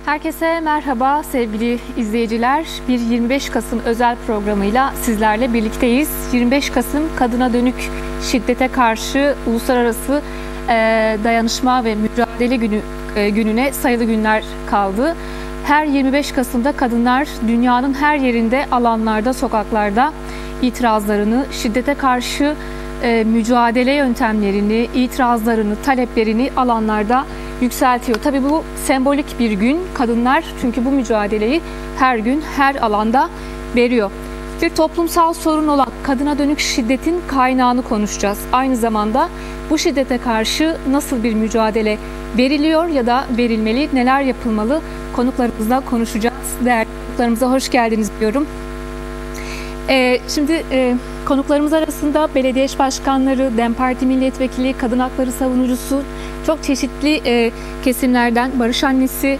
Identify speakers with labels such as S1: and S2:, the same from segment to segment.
S1: Herkese merhaba sevgili izleyiciler. Bir 25 Kasım özel programıyla sizlerle birlikteyiz. 25 Kasım Kadına Dönük Şiddete Karşı Uluslararası Dayanışma ve Mücadele Günü'ne sayılı günler kaldı. Her 25 Kasım'da kadınlar dünyanın her yerinde, alanlarda, sokaklarda itirazlarını, şiddete karşı mücadele yöntemlerini, itirazlarını, taleplerini alanlarda yükseltiyor. Tabii bu sembolik bir gün. Kadınlar çünkü bu mücadeleyi her gün, her alanda veriyor. Bir toplumsal sorun olan kadına dönük şiddetin kaynağını konuşacağız. Aynı zamanda bu şiddete karşı nasıl bir mücadele veriliyor ya da verilmeli, neler yapılmalı konuklarımızla konuşacağız. Değerli konuklarımıza hoş geldiniz diyorum. Şimdi konuklarımız arasında belediye eş başkanları, DEM Parti milletvekili, kadın hakları savunucusu, çok çeşitli kesimlerden barış annesi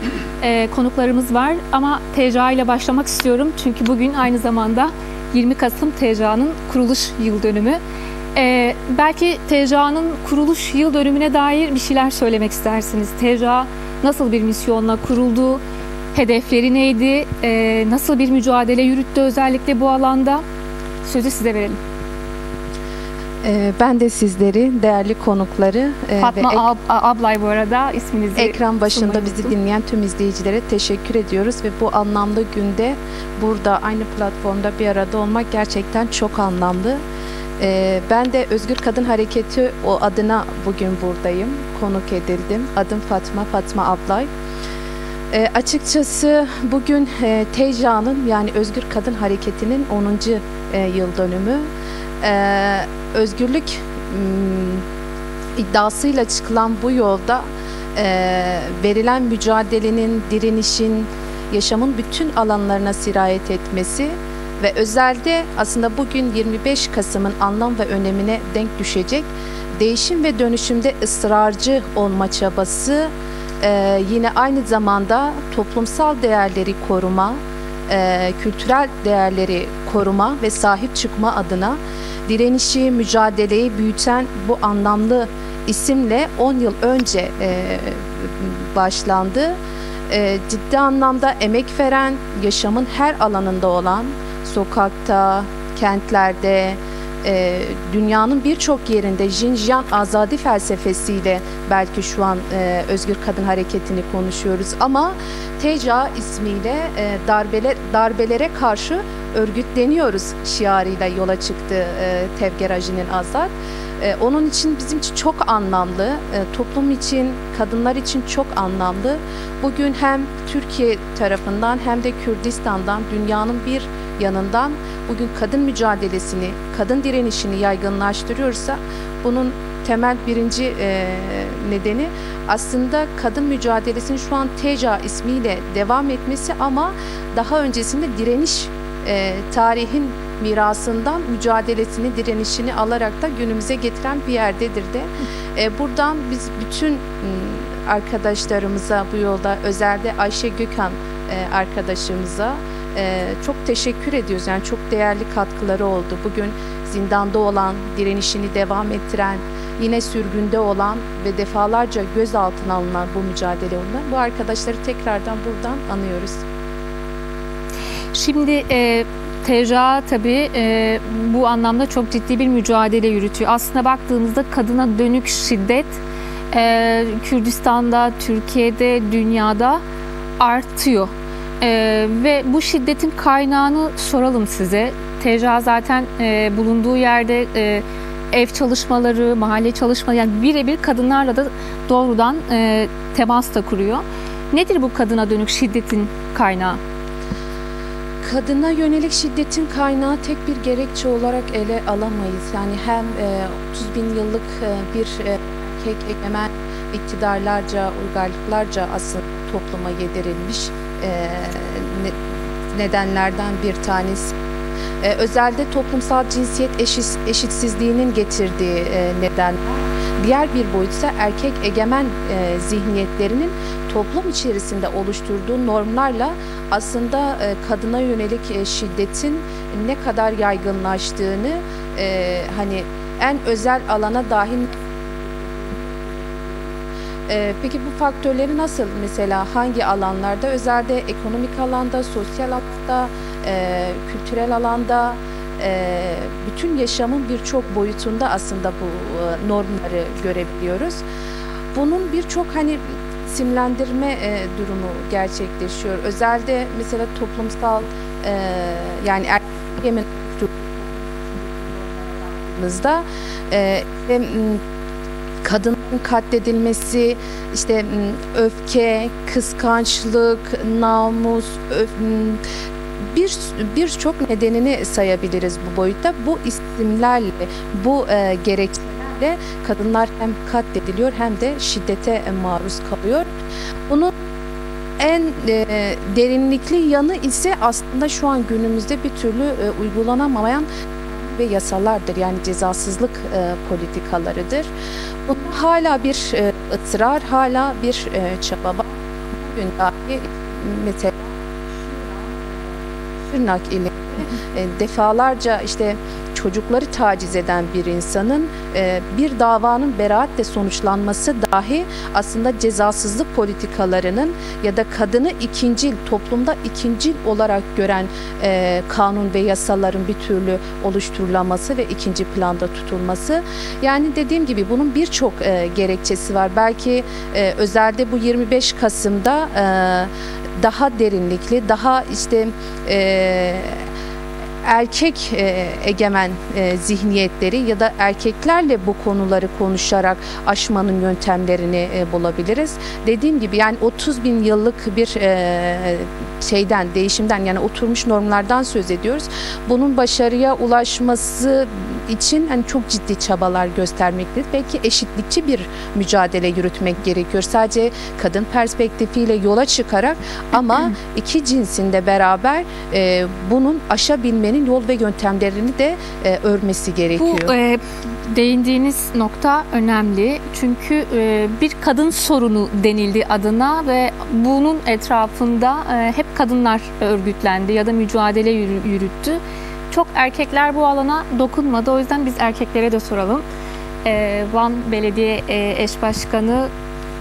S1: konuklarımız var. Ama TCA ile başlamak istiyorum. Çünkü bugün aynı zamanda 20 Kasım TCA'nın kuruluş yıl dönümü. Belki TCA'nın kuruluş yıl dönümüne dair bir şeyler söylemek istersiniz. TCA nasıl bir misyonla kuruldu? Hedefleri neydi? Nasıl bir mücadele yürüttü özellikle bu alanda? Sözü size verelim.
S2: Ben de sizleri, değerli konukları
S1: Fatma Ablay bu arada isminizi
S2: ekran başında bizi dinleyen tüm izleyicilere teşekkür ediyoruz ve bu anlamlı günde burada aynı platformda bir arada olmak gerçekten çok anlamlı. Ben de Özgür Kadın Hareketi adına bugün buradayım. Konuk edildim. Adım Fatma Ablay. Açıkçası bugün TCA'nın yani Özgür Kadın Hareketi'nin 10. yıl dönümü. Özgürlük iddiasıyla çıkılan bu yolda verilen mücadelenin, direnişin, yaşamın bütün alanlarına sirayet etmesi ve özelde aslında bugün 25 Kasım'ın anlam ve önemine denk düşecek değişim ve dönüşümde ısrarcı olma çabası, yine aynı zamanda toplumsal değerleri koruma, kültürel değerleri koruma ve sahip çıkma adına direnişi, mücadeleyi büyüten bu anlamlı isimle 10 yıl önce başlandı. Ciddi anlamda emek veren, yaşamın her alanında olan, sokakta, kentlerde, dünyanın birçok yerinde Jinjiyan Azadi felsefesiyle belki şu an Özgür Kadın Hareketi'ni konuşuyoruz ama TCA ismiyle darbelere karşı örgütleniyoruz şiarıyla yola çıktı Tevgerajinin Azad. Onun için bizim için çok anlamlı, toplum için, kadınlar için çok anlamlı. Bugün hem Türkiye tarafından hem de Kürdistan'dan, dünyanın bir yanından bugün kadın mücadelesini, kadın direnişini yaygınlaştırıyorsa bunun temel birinci nedeni aslında kadın mücadelesinin şu an TCA ismiyle devam etmesi ama daha öncesinde direniş tarihin mirasından mücadelesini, direnişini alarak da günümüze getiren bir yerdedir de. Buradan biz bütün arkadaşlarımıza bu yolda, özellikle Ayşe Gökhan arkadaşımıza çok teşekkür ediyoruz. Yani çok değerli katkıları oldu. Bugün zindanda olan, direnişini devam ettiren, yine sürgünde olan ve defalarca gözaltına alınan bu mücadele olan bu arkadaşları tekrardan buradan anıyoruz.
S1: Şimdi TCA tabii bu anlamda çok ciddi bir mücadele yürütüyor. Aslında baktığımızda kadına dönük şiddet Kürdistan'da, Türkiye'de, dünyada artıyor. Ve bu şiddetin kaynağını soralım size. TCA zaten bulunduğu yerde ev çalışmaları, mahalle çalışmaları, yani birebir kadınlarla da doğrudan temas da kuruyor. Nedir bu kadına dönük şiddetin kaynağı?
S2: Kadına yönelik şiddetin kaynağı tek bir gerekçe olarak ele alamayız. Yani hem 30 bin yıllık bir erkek egemen iktidarlarca, uygarlıklarca aslında topluma yedirilmiş nedenlerden bir tanesi. Özelde toplumsal cinsiyet eşitsizliğinin getirdiği neden. Diğer bir boyutsa erkek egemen zihniyetlerinin toplum içerisinde oluşturduğu normlarla aslında kadına yönelik şiddetin ne kadar yaygınlaştığını, hani en özel alana dahil Peki bu faktörleri nasıl, mesela hangi alanlarda, özelde ekonomik alanda, sosyal alanda, kültürel alanda, bütün yaşamın birçok boyutunda aslında bu normları görebiliyoruz. Bunun birçok hani isimlendirme durumu gerçekleşiyor. Özelde mesela toplumsal yani erkek egemen kadının katledilmesi, işte öfke, kıskançlık, namus, birçok nedenini sayabiliriz bu boyutta. Bu isimlerle, bu gerekçelerle kadınlar hem katlediliyor hem de şiddete maruz kalıyor. Bunun en derinlikli yanı ise aslında şu an günümüzde bir türlü uygulanamayan ve yasalardır, yani cezasızlık politikalarıdır. Bu hala bir ısrar, hala bir çaba var. Bugün dahi mesela Şırnak ile defalarca işte çocukları taciz eden bir insanın bir davanın beraatle sonuçlanması dahi aslında cezasızlık politikalarının ya da kadını ikincil, toplumda ikincil olarak gören kanun ve yasaların bir türlü oluşturulması ve ikinci planda tutulması. Yani dediğim gibi bunun birçok gerekçesi var. Belki özelde bu 25 Kasım'da daha derinlikli, daha işte erkek egemen zihniyetleri ya da erkeklerle bu konuları konuşarak aşmanın yöntemlerini bulabiliriz. Dediğim gibi yani 30 bin yıllık bir değişimden, yani oturmuş normlardan söz ediyoruz. Bunun başarıya ulaşması için hani çok ciddi çabalar göstermektedir. Belki eşitlikçi bir mücadele yürütmek gerekiyor. Sadece kadın perspektifiyle yola çıkarak ama iki cinsin de beraber bunun aşabilmenin yol ve yöntemlerini de örmesi gerekiyor.
S1: Bu değindiğiniz nokta önemli. Çünkü bir kadın sorunu denildi adına ve bunun etrafında hep kadınlar örgütlendi ya da mücadele yürüttü. Çok erkekler bu alana dokunmadı. O yüzden biz erkeklere de soralım. Van Belediye Eş Başkanı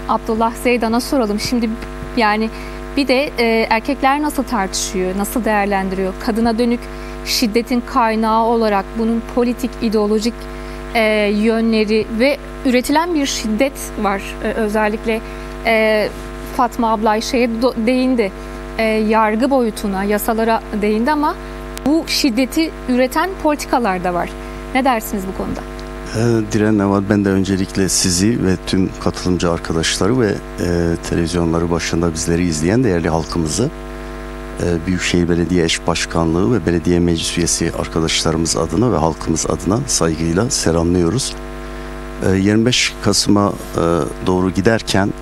S1: Abdullah Zeydan'a soralım. Şimdi yani bir de erkekler nasıl tartışıyor, nasıl değerlendiriyor? Kadına dönük şiddetin kaynağı olarak bunun politik, ideolojik yönleri ve üretilen bir şiddet var. Özellikle Fatma abla şeye değindi. Yargı boyutuna, yasalara değindi ama bu şiddeti üreten politikalar da var. Ne dersiniz bu konuda?
S3: Diren Neval, ben de öncelikle sizi ve tüm katılımcı arkadaşları ve televizyonları başında bizleri izleyen değerli halkımızı, Büyükşehir Belediye Eş Başkanlığı ve Belediye Meclis Üyesi arkadaşlarımız adına ve halkımız adına saygıyla selamlıyoruz. 25 Kasım'a doğru giderken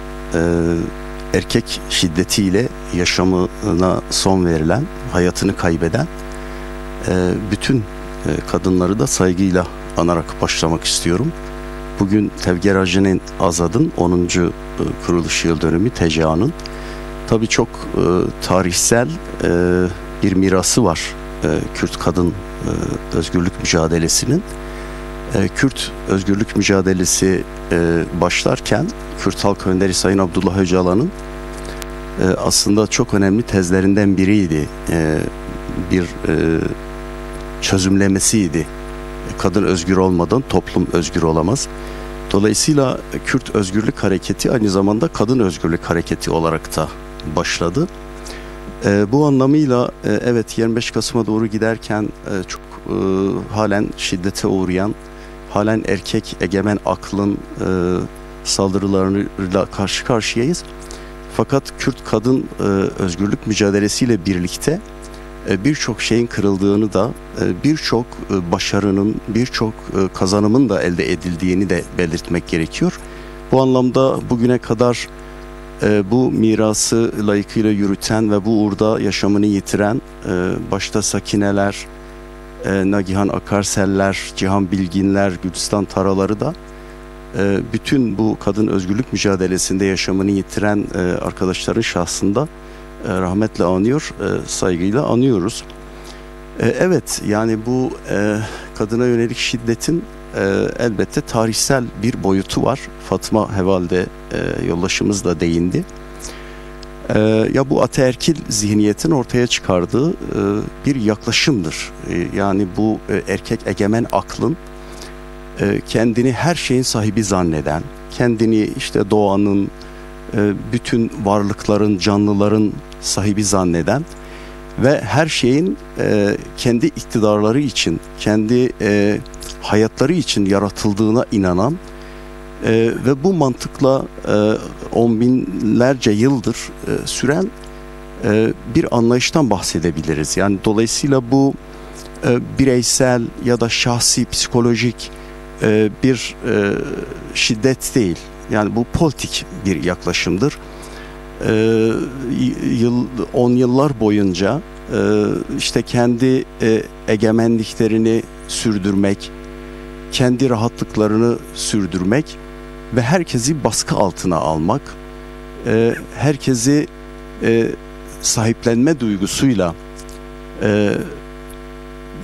S3: erkek şiddetiyle yaşamına son verilen, hayatını kaybeden bütün kadınları da saygıyla anarak başlamak istiyorum. Bugün Tevger Ajenin Azad'ın 10. kuruluş yıl dönümü, TCA'nın. Tabii çok tarihsel bir mirası var Kürt kadın özgürlük mücadelesinin. Kürt özgürlük mücadelesi başlarken Kürt Halk Önderi Sayın Abdullah Öcalan'ın aslında çok önemli tezlerinden biriydi. Bir çözümlemesiydi. Kadın özgür olmadan toplum özgür olamaz. Dolayısıyla Kürt Özgürlük Hareketi aynı zamanda Kadın Özgürlük Hareketi olarak da başladı. Bu anlamıyla evet, 25 Kasım'a doğru giderken çok halen şiddete uğrayan, halen erkek egemen aklın saldırılarıyla karşı karşıyayız. Fakat Kürt kadın özgürlük mücadelesiyle birlikte birçok şeyin kırıldığını da, birçok başarının, birçok kazanımın da elde edildiğini de belirtmek gerekiyor. Bu anlamda bugüne kadar bu mirası layıkıyla yürüten ve bu uğurda yaşamını yitiren başta Sakineler, Nagihan Akarseller, Cihan Bilginler, Gülistan Taraları da bütün bu kadın özgürlük mücadelesinde yaşamını yitiren arkadaşların şahsında rahmetle anıyor, saygıyla anıyoruz. Evet, yani bu kadına yönelik şiddetin elbette tarihsel bir boyutu var. Fatma Heval'de yoldaşımız da değindi. Ya bu ataerkil zihniyetin ortaya çıkardığı bir yaklaşımdır. Yani bu erkek egemen aklın kendini her şeyin sahibi zanneden, kendini işte doğanın, bütün varlıkların, canlıların sahibi zanneden ve her şeyin kendi iktidarları için, kendi hayatları için yaratıldığına inanan ve bu mantıkla on binlerce yıldır süren bir anlayıştan bahsedebiliriz. Yani dolayısıyla bu bireysel ya da şahsi psikolojik bir şiddet değil. Yani bu politik bir yaklaşımdır. 10 yıllar boyunca işte kendi egemenliklerini sürdürmek, kendi rahatlıklarını sürdürmek ve herkesi baskı altına almak, herkesi sahiplenme duygusuyla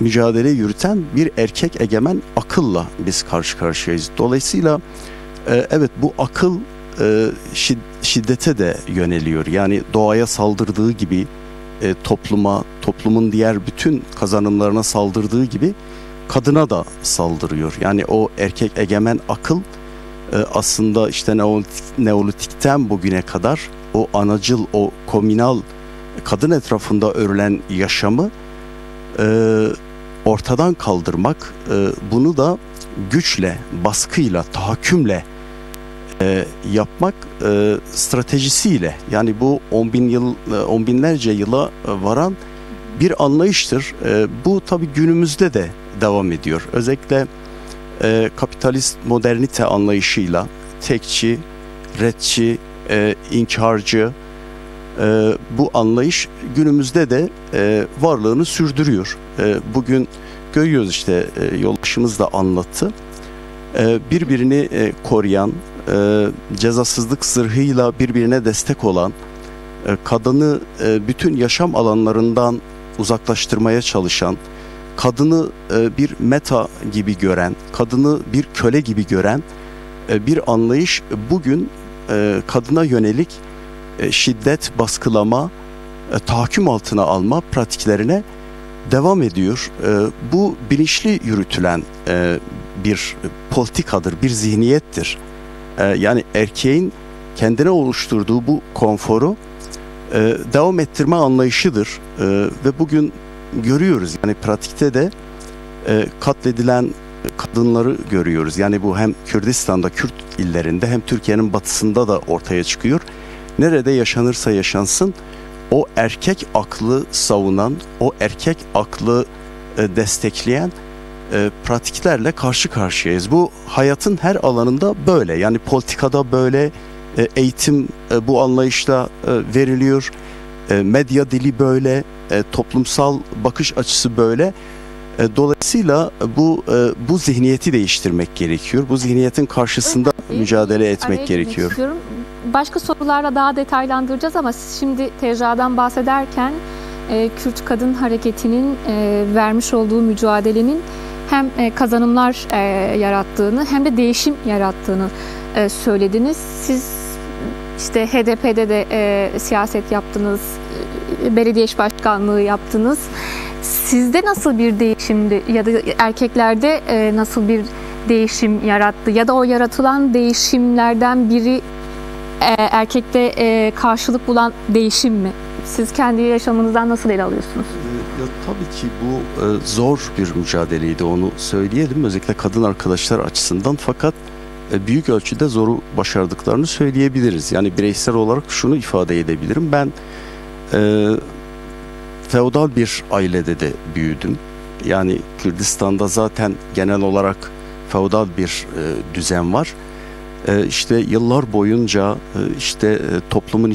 S3: mücadele yürüten bir erkek egemen akılla biz karşı karşıyayız. Dolayısıyla evet, bu akıl şiddete de yöneliyor. Yani doğaya saldırdığı gibi topluma, toplumun diğer bütün kazanımlarına saldırdığı gibi kadına da saldırıyor. Yani o erkek egemen akıl aslında işte Neolitik'ten bugüne kadar o anacıl, o komünal kadın etrafında örülen yaşamı ortadan kaldırmak, bunu da güçle, baskıyla, tahakkümle yapmak stratejisiyle, yani bu on binlerce yıla varan bir anlayıştır. Bu tabii günümüzde de devam ediyor. Özellikle kapitalist modernite anlayışıyla tekçi, retçi, inkarcı bu anlayış günümüzde de varlığını sürdürüyor. Bugün görüyoruz, işte yoldaşımız da anlattı. Birbirini koruyan, cezasızlık zırhıyla birbirine destek olan, kadını bütün yaşam alanlarından uzaklaştırmaya çalışan, kadını bir meta gibi gören, kadını bir köle gibi gören bir anlayış bugün kadına yönelik şiddet, baskılama, tahakküm altına alma pratiklerine devam ediyor. Bu bilinçli yürütülen bir politikadır, bir zihniyettir. Yani erkeğin kendine oluşturduğu bu konforu devam ettirme anlayışıdır. Ve bugün görüyoruz, yani pratikte de katledilen kadınları görüyoruz. Yani bu hem Kürdistan'da, Kürt illerinde, hem Türkiye'nin batısında da ortaya çıkıyor. Nerede yaşanırsa yaşansın, o erkek aklı savunan, o erkek aklı destekleyen pratiklerle karşı karşıyayız. Bu hayatın her alanında böyle. Yani politikada böyle, eğitim bu anlayışla veriliyor, medya dili böyle, toplumsal bakış açısı böyle. Dolayısıyla bu zihniyeti değiştirmek gerekiyor. Bu zihniyetin karşısında mücadele etmek gerekiyor.
S1: Başka sorularla daha detaylandıracağız ama siz şimdi TCA'dan bahsederken Kürt Kadın Hareketi'nin vermiş olduğu mücadelenin hem kazanımlar yarattığını hem de değişim yarattığını söylediniz. Siz işte HDP'de de siyaset yaptınız, belediye iş başkanlığı yaptınız. Sizde nasıl bir değişimdi ya da erkeklerde nasıl bir değişim yarattı ya da o yaratılan değişimlerden biri erkekte karşılık bulan değişim mi? Siz kendi yaşamınızdan nasıl ele alıyorsunuz?
S3: Ya, tabii ki bu zor bir mücadeleydi, onu söyleyelim. Özellikle kadın arkadaşlar açısından, fakat büyük ölçüde zoru başardıklarını söyleyebiliriz. Yani bireysel olarak şunu ifade edebilirim. Ben feodal bir ailede de büyüdüm. Yani Kürdistan'da zaten genel olarak feodal bir düzen var. İşte yıllar boyunca toplumun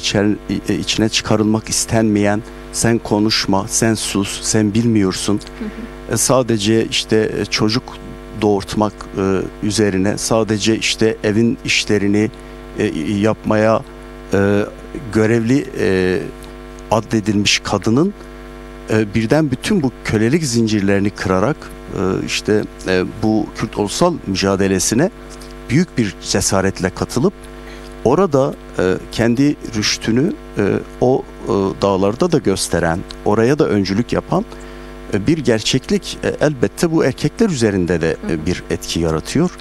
S3: içine çıkarılmak istenmeyen, sen konuşma, sen sus, sen bilmiyorsun. Sadece işte çocuk doğurtmak üzerine, sadece işte evin işlerini yapmaya görevli addedilmiş kadının birden bütün bu kölelik zincirlerini kırarak bu Kürt ulusal mücadelesine büyük bir cesaretle katılıp orada kendi rüştünü o dağlarda da gösteren, oraya da öncülük yapan bir gerçeklik elbette bu erkekler üzerinde de bir etki yaratıyor.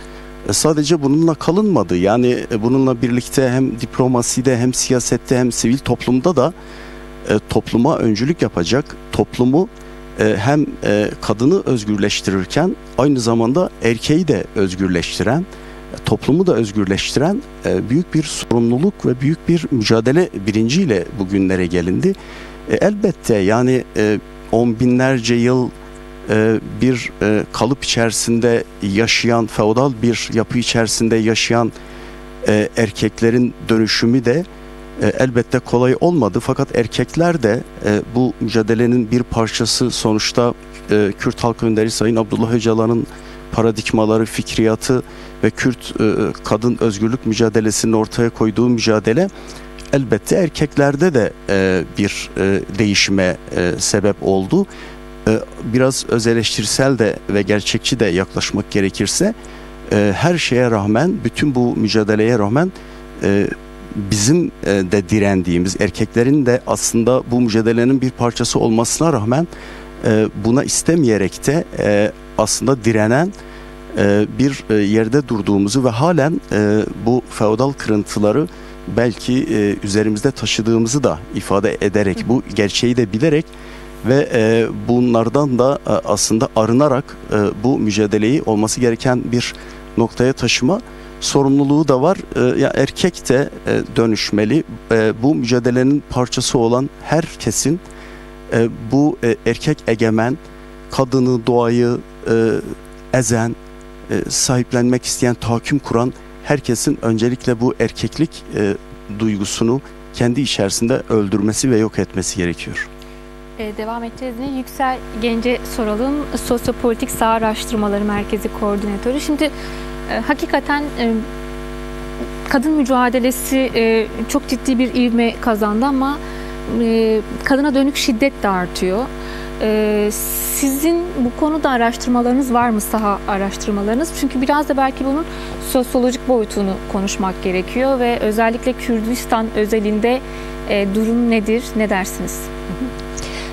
S3: Sadece bununla kalınmadı. Yani bununla birlikte hem diplomaside hem siyasette hem sivil toplumda da topluma öncülük yapacak, toplumu hem kadını özgürleştirirken aynı zamanda erkeği de özgürleştiren, toplumu da özgürleştiren büyük bir sorumluluk ve büyük bir mücadele bilinciyle bugünlere gelindi. Elbette yani on binlerce yıl bir kalıp içerisinde yaşayan, feodal bir yapı içerisinde yaşayan erkeklerin dönüşümü de elbette kolay olmadı. Fakat erkekler de bu mücadelenin bir parçası. Sonuçta Kürt halk önderi Sayın Abdullah Öcalan'ın paradigmaları, fikriyatı ve Kürt kadın özgürlük mücadelesinin ortaya koyduğu mücadele elbette erkeklerde de bir değişime sebep oldu. Biraz öz eleştirsel de ve gerçekçi de yaklaşmak gerekirse her şeye rağmen, bütün bu mücadeleye rağmen bizim de direndiğimiz, erkeklerin de aslında bu mücadelenin bir parçası olmasına rağmen buna istemeyerek de aslında direnen bir yerde durduğumuzu ve halen bu feodal kırıntıları belki üzerimizde taşıdığımızı da ifade ederek, bu gerçeği de bilerek ve bunlardan da aslında arınarak bu mücadeleyi olması gereken bir noktaya taşıma sorumluluğu da var. Ya erkek de dönüşmeli. Bu mücadelenin parçası olan herkesin bu erkek egemen, kadını, doğayı ezen, sahiplenmek isteyen, tahakküm kuran herkesin öncelikle bu erkeklik duygusunu kendi içerisinde öldürmesi ve yok etmesi gerekiyor.
S1: Devam edeceğiz. Yüksel Genç'e soralım. Sosyopolitik Sağ Araştırmaları Merkezi Koordinatörü. Şimdi hakikaten kadın mücadelesi çok ciddi bir ivme kazandı ama kadına dönük şiddet de artıyor. Sizin bu konuda araştırmalarınız var mı, saha araştırmalarınız? Çünkü biraz da belki bunun sosyolojik boyutunu konuşmak gerekiyor ve özellikle Kürdistan özelinde durum nedir, ne dersiniz?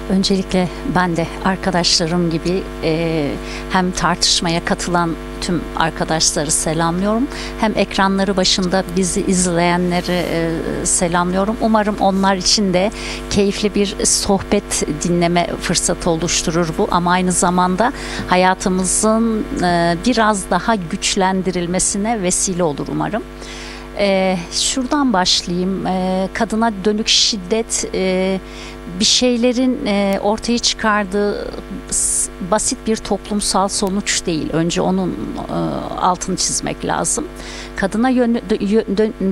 S4: Öncelikle ben de arkadaşlarım gibi hem tartışmaya katılan tüm arkadaşları selamlıyorum. Hem ekranları başında bizi izleyenleri selamlıyorum. Umarım onlar için de keyifli bir sohbet dinleme fırsatı oluşturur bu. Ama aynı zamanda hayatımızın biraz daha güçlendirilmesine vesile olur umarım. Şuradan başlayayım. Kadına dönük şiddet bir şeylerin ortaya çıkardığı basit bir toplumsal sonuç değil. Önce onun altını çizmek lazım. Kadına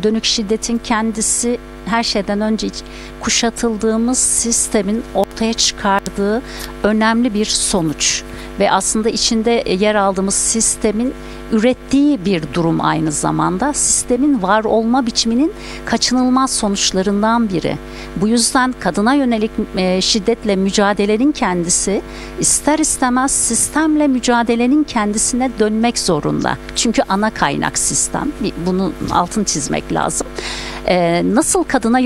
S4: dönük şiddetin kendisi her şeyden önce kuşatıldığımız sistemin ortaya çıkardığı önemli bir sonuç. Ve aslında içinde yer aldığımız sistemin ürettiği bir durum aynı zamanda. Sistemin var olma biçiminin kaçınılmaz sonuçlarından biri. Bu yüzden kadına yönelik şiddetle mücadelenin kendisi ister istemez sistemle mücadelenin kendisine dönmek zorunda. Çünkü ana kaynak sistem. Bunun altını çizmek lazım. Nasıl kadına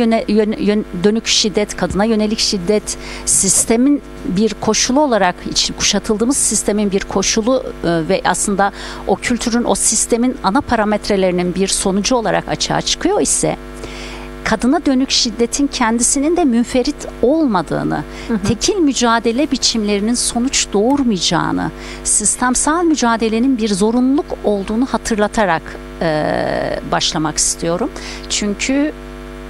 S4: dönük şiddet, kadına yönelik şiddet sistemin bir koşulu olarak kuşatıldığımız sistemin bir koşulu ve aslında o kültürün, o sistemin ana parametrelerinin bir sonucu olarak açığa çıkıyor ise kadına dönük şiddetin kendisinin de münferit olmadığını, tekil mücadele biçimlerinin sonuç doğurmayacağını, sistemsel mücadelenin bir zorunluluk olduğunu hatırlatarak başlamak istiyorum. Çünkü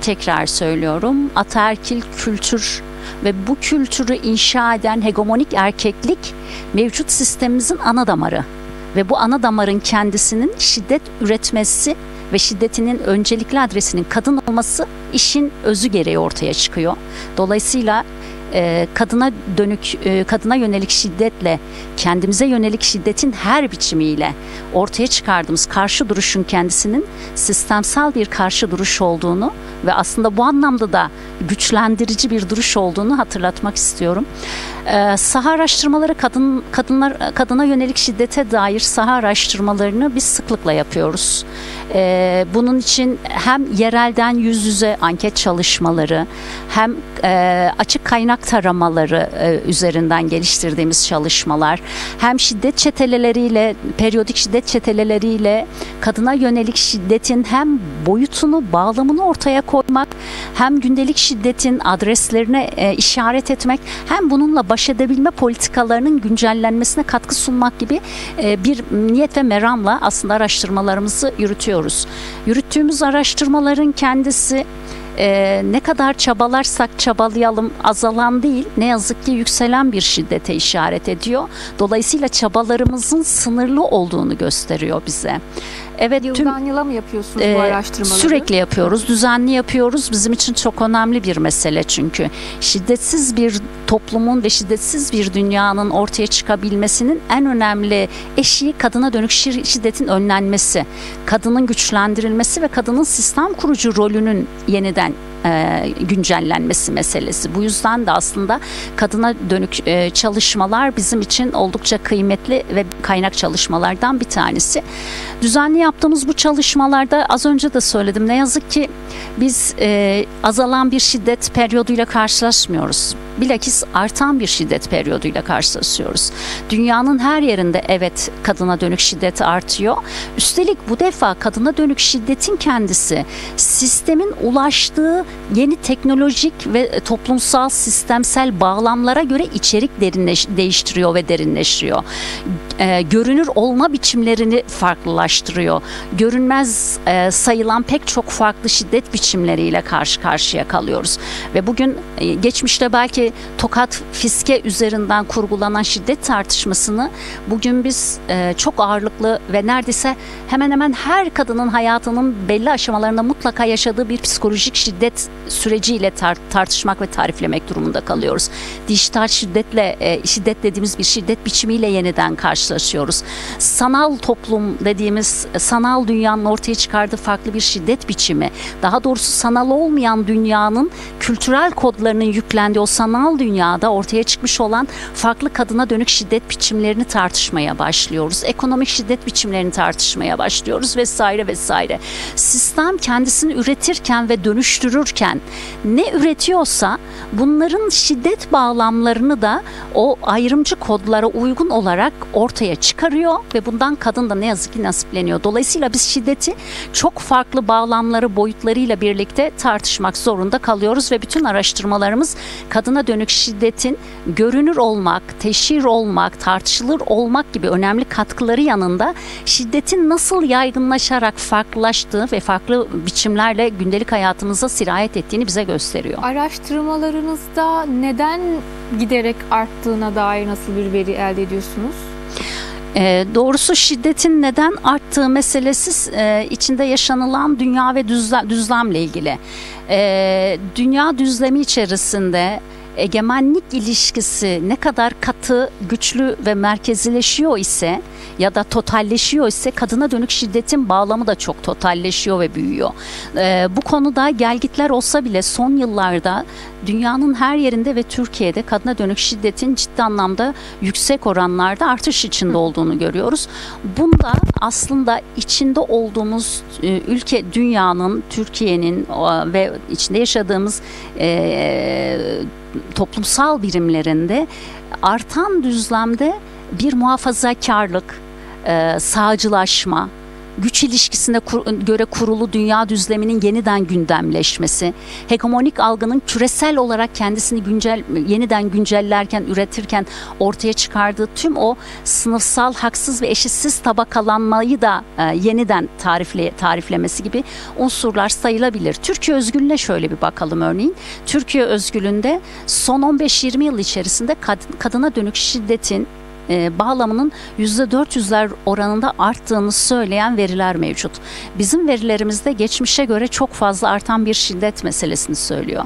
S4: tekrar söylüyorum, ataerkil kültür ve bu kültürü inşa eden hegemonik erkeklik mevcut sistemimizin ana damarı ve bu ana damarın kendisinin şiddet üretmesi ve şiddetinin öncelikli adresinin kadın olması işin özü gereği ortaya çıkıyor. Dolayısıyla kadına yönelik şiddetle, kendimize yönelik şiddetin her biçimiyle ortaya çıkardığımız karşı duruşun kendisinin sistemsel bir karşı duruş olduğunu ve aslında bu anlamda da güçlendirici bir duruş olduğunu hatırlatmak istiyorum. Saha araştırmaları, kadına yönelik şiddete dair saha araştırmalarını biz sıklıkla yapıyoruz. Bunun için hem yerelden yüz yüze anket çalışmaları, hem açık kaynak taramaları üzerinden geliştirdiğimiz çalışmalar, hem şiddet çeteleleriyle, periyodik şiddet çeteleleriyle kadına yönelik şiddetin hem boyutunu, bağlamını ortaya koymak, hem gündelik şiddetin adreslerine işaret etmek, hem bununla baş edebilme politikalarının güncellenmesine katkı sunmak gibi bir niyet ve meramla aslında araştırmalarımızı yürütüyoruz. Yürüttüğümüz araştırmaların kendisi ne kadar çabalarsak çabalayalım azalan değil, ne yazık ki yükselen bir şiddete işaret ediyor. Dolayısıyla çabalarımızın sınırlı olduğunu gösteriyor bize. Evet,
S1: yıldan yıla mı yapıyorsunuz bu araştırmaları?
S4: Sürekli yapıyoruz, düzenli yapıyoruz. Bizim için çok önemli bir mesele çünkü. Şiddetsiz bir toplumun ve şiddetsiz bir dünyanın ortaya çıkabilmesinin en önemli eşiği kadına dönük şiddetin önlenmesi, kadının güçlendirilmesi ve kadının sistem kurucu rolünün yeniden güncellenmesi meselesi. Bu yüzden de aslında kadına dönük çalışmalar bizim için oldukça kıymetli ve kaynak çalışmalardan bir tanesi. Düzenli yaptığımız bu çalışmalarda az önce de söyledim, ne yazık ki biz azalan bir şiddet periyoduyla karşılaşmıyoruz. Bilakis artan bir şiddet periyoduyla karşılaşıyoruz. Dünyanın her yerinde evet kadına dönük şiddet artıyor. Üstelik bu defa kadına dönük şiddetin kendisi sistemin ulaştığı yeni teknolojik ve toplumsal sistemsel bağlamlara göre içerik değiştiriyor ve derinleşiyor. Görünür olma biçimlerini farklılaştırıyor. Görünmez sayılan pek çok farklı şiddet biçimleriyle karşı karşıya kalıyoruz. Ve bugün geçmişte belki tokat, fiske üzerinden kurgulanan şiddet tartışmasını bugün biz çok ağırlıklı ve neredeyse hemen hemen her kadının hayatının belli aşamalarında mutlaka yaşadığı bir psikolojik şiddet süreciyle tartışmak ve tariflemek durumunda kalıyoruz. Dijital şiddet dediğimiz bir şiddet biçimiyle yeniden karşılaşıyoruz. Sanal toplum dediğimiz, sanal dünyanın ortaya çıkardığı farklı bir şiddet biçimi, daha doğrusu sanal olmayan dünyanın kültürel kodlarının yüklendiği o sanal dünyada ortaya çıkmış olan farklı kadına dönük şiddet biçimlerini tartışmaya başlıyoruz. Ekonomik şiddet biçimlerini tartışmaya başlıyoruz vesaire vesaire. Sistem kendisini üretirken ve dönüştürürken ne üretiyorsa bunların şiddet bağlamlarını da o ayrımcı kodlara uygun olarak ortaya çıkarıyor ve bundan kadın da ne yazık ki nasipleniyor. Dolayısıyla biz şiddeti çok farklı bağlamları, boyutlarıyla birlikte tartışmak zorunda kalıyoruz ve bütün araştırmalarımız kadına dönük şiddetin görünür olmak, teşhir olmak, tartışılır olmak gibi önemli katkıları yanında şiddetin nasıl yaygınlaşarak farklılaştığı ve farklı biçimlerle gündelik hayatımıza sirayet ettiğini bize gösteriyor.
S1: Araştırmalarınızda neden giderek arttığına dair nasıl bir veri elde ediyorsunuz?
S4: Doğrusu şiddetin neden arttığı meselesi içinde yaşanılan dünya ve düzlemle ilgili. Dünya düzlemi içerisinde egemenlik ilişkisi ne kadar katı, güçlü ve merkezileşiyor ise ya da totalleşiyor ise kadına dönük şiddetin bağlamı da çok totalleşiyor ve büyüyor. Bu konuda gelgitler olsa bile son yıllarda dünyanın her yerinde ve Türkiye'de kadına dönük şiddetin ciddi anlamda yüksek oranlarda artış içinde olduğunu görüyoruz. Bunda aslında içinde olduğumuz ülke, dünyanın, Türkiye'nin ve içinde yaşadığımız toplumsal birimlerinde artan düzlemde bir muhafazakarlık, sağcılaşma, güç ilişkisine göre kurulu dünya düzleminin yeniden gündemleşmesi, hegemonik algının küresel olarak kendisini yeniden güncellerken, üretirken ortaya çıkardığı tüm o sınıfsal, haksız ve eşitsiz tabakalanmayı da yeniden tariflemesi gibi unsurlar sayılabilir. Türkiye özgülüğüne şöyle bir bakalım örneğin. Türkiye özgülüğünde son 15-20 yıl içerisinde kadına dönük şiddetin bağlamının %400'ler oranında arttığını söyleyen veriler mevcut. Bizim verilerimizde geçmişe göre çok fazla artan bir şiddet meselesini söylüyor.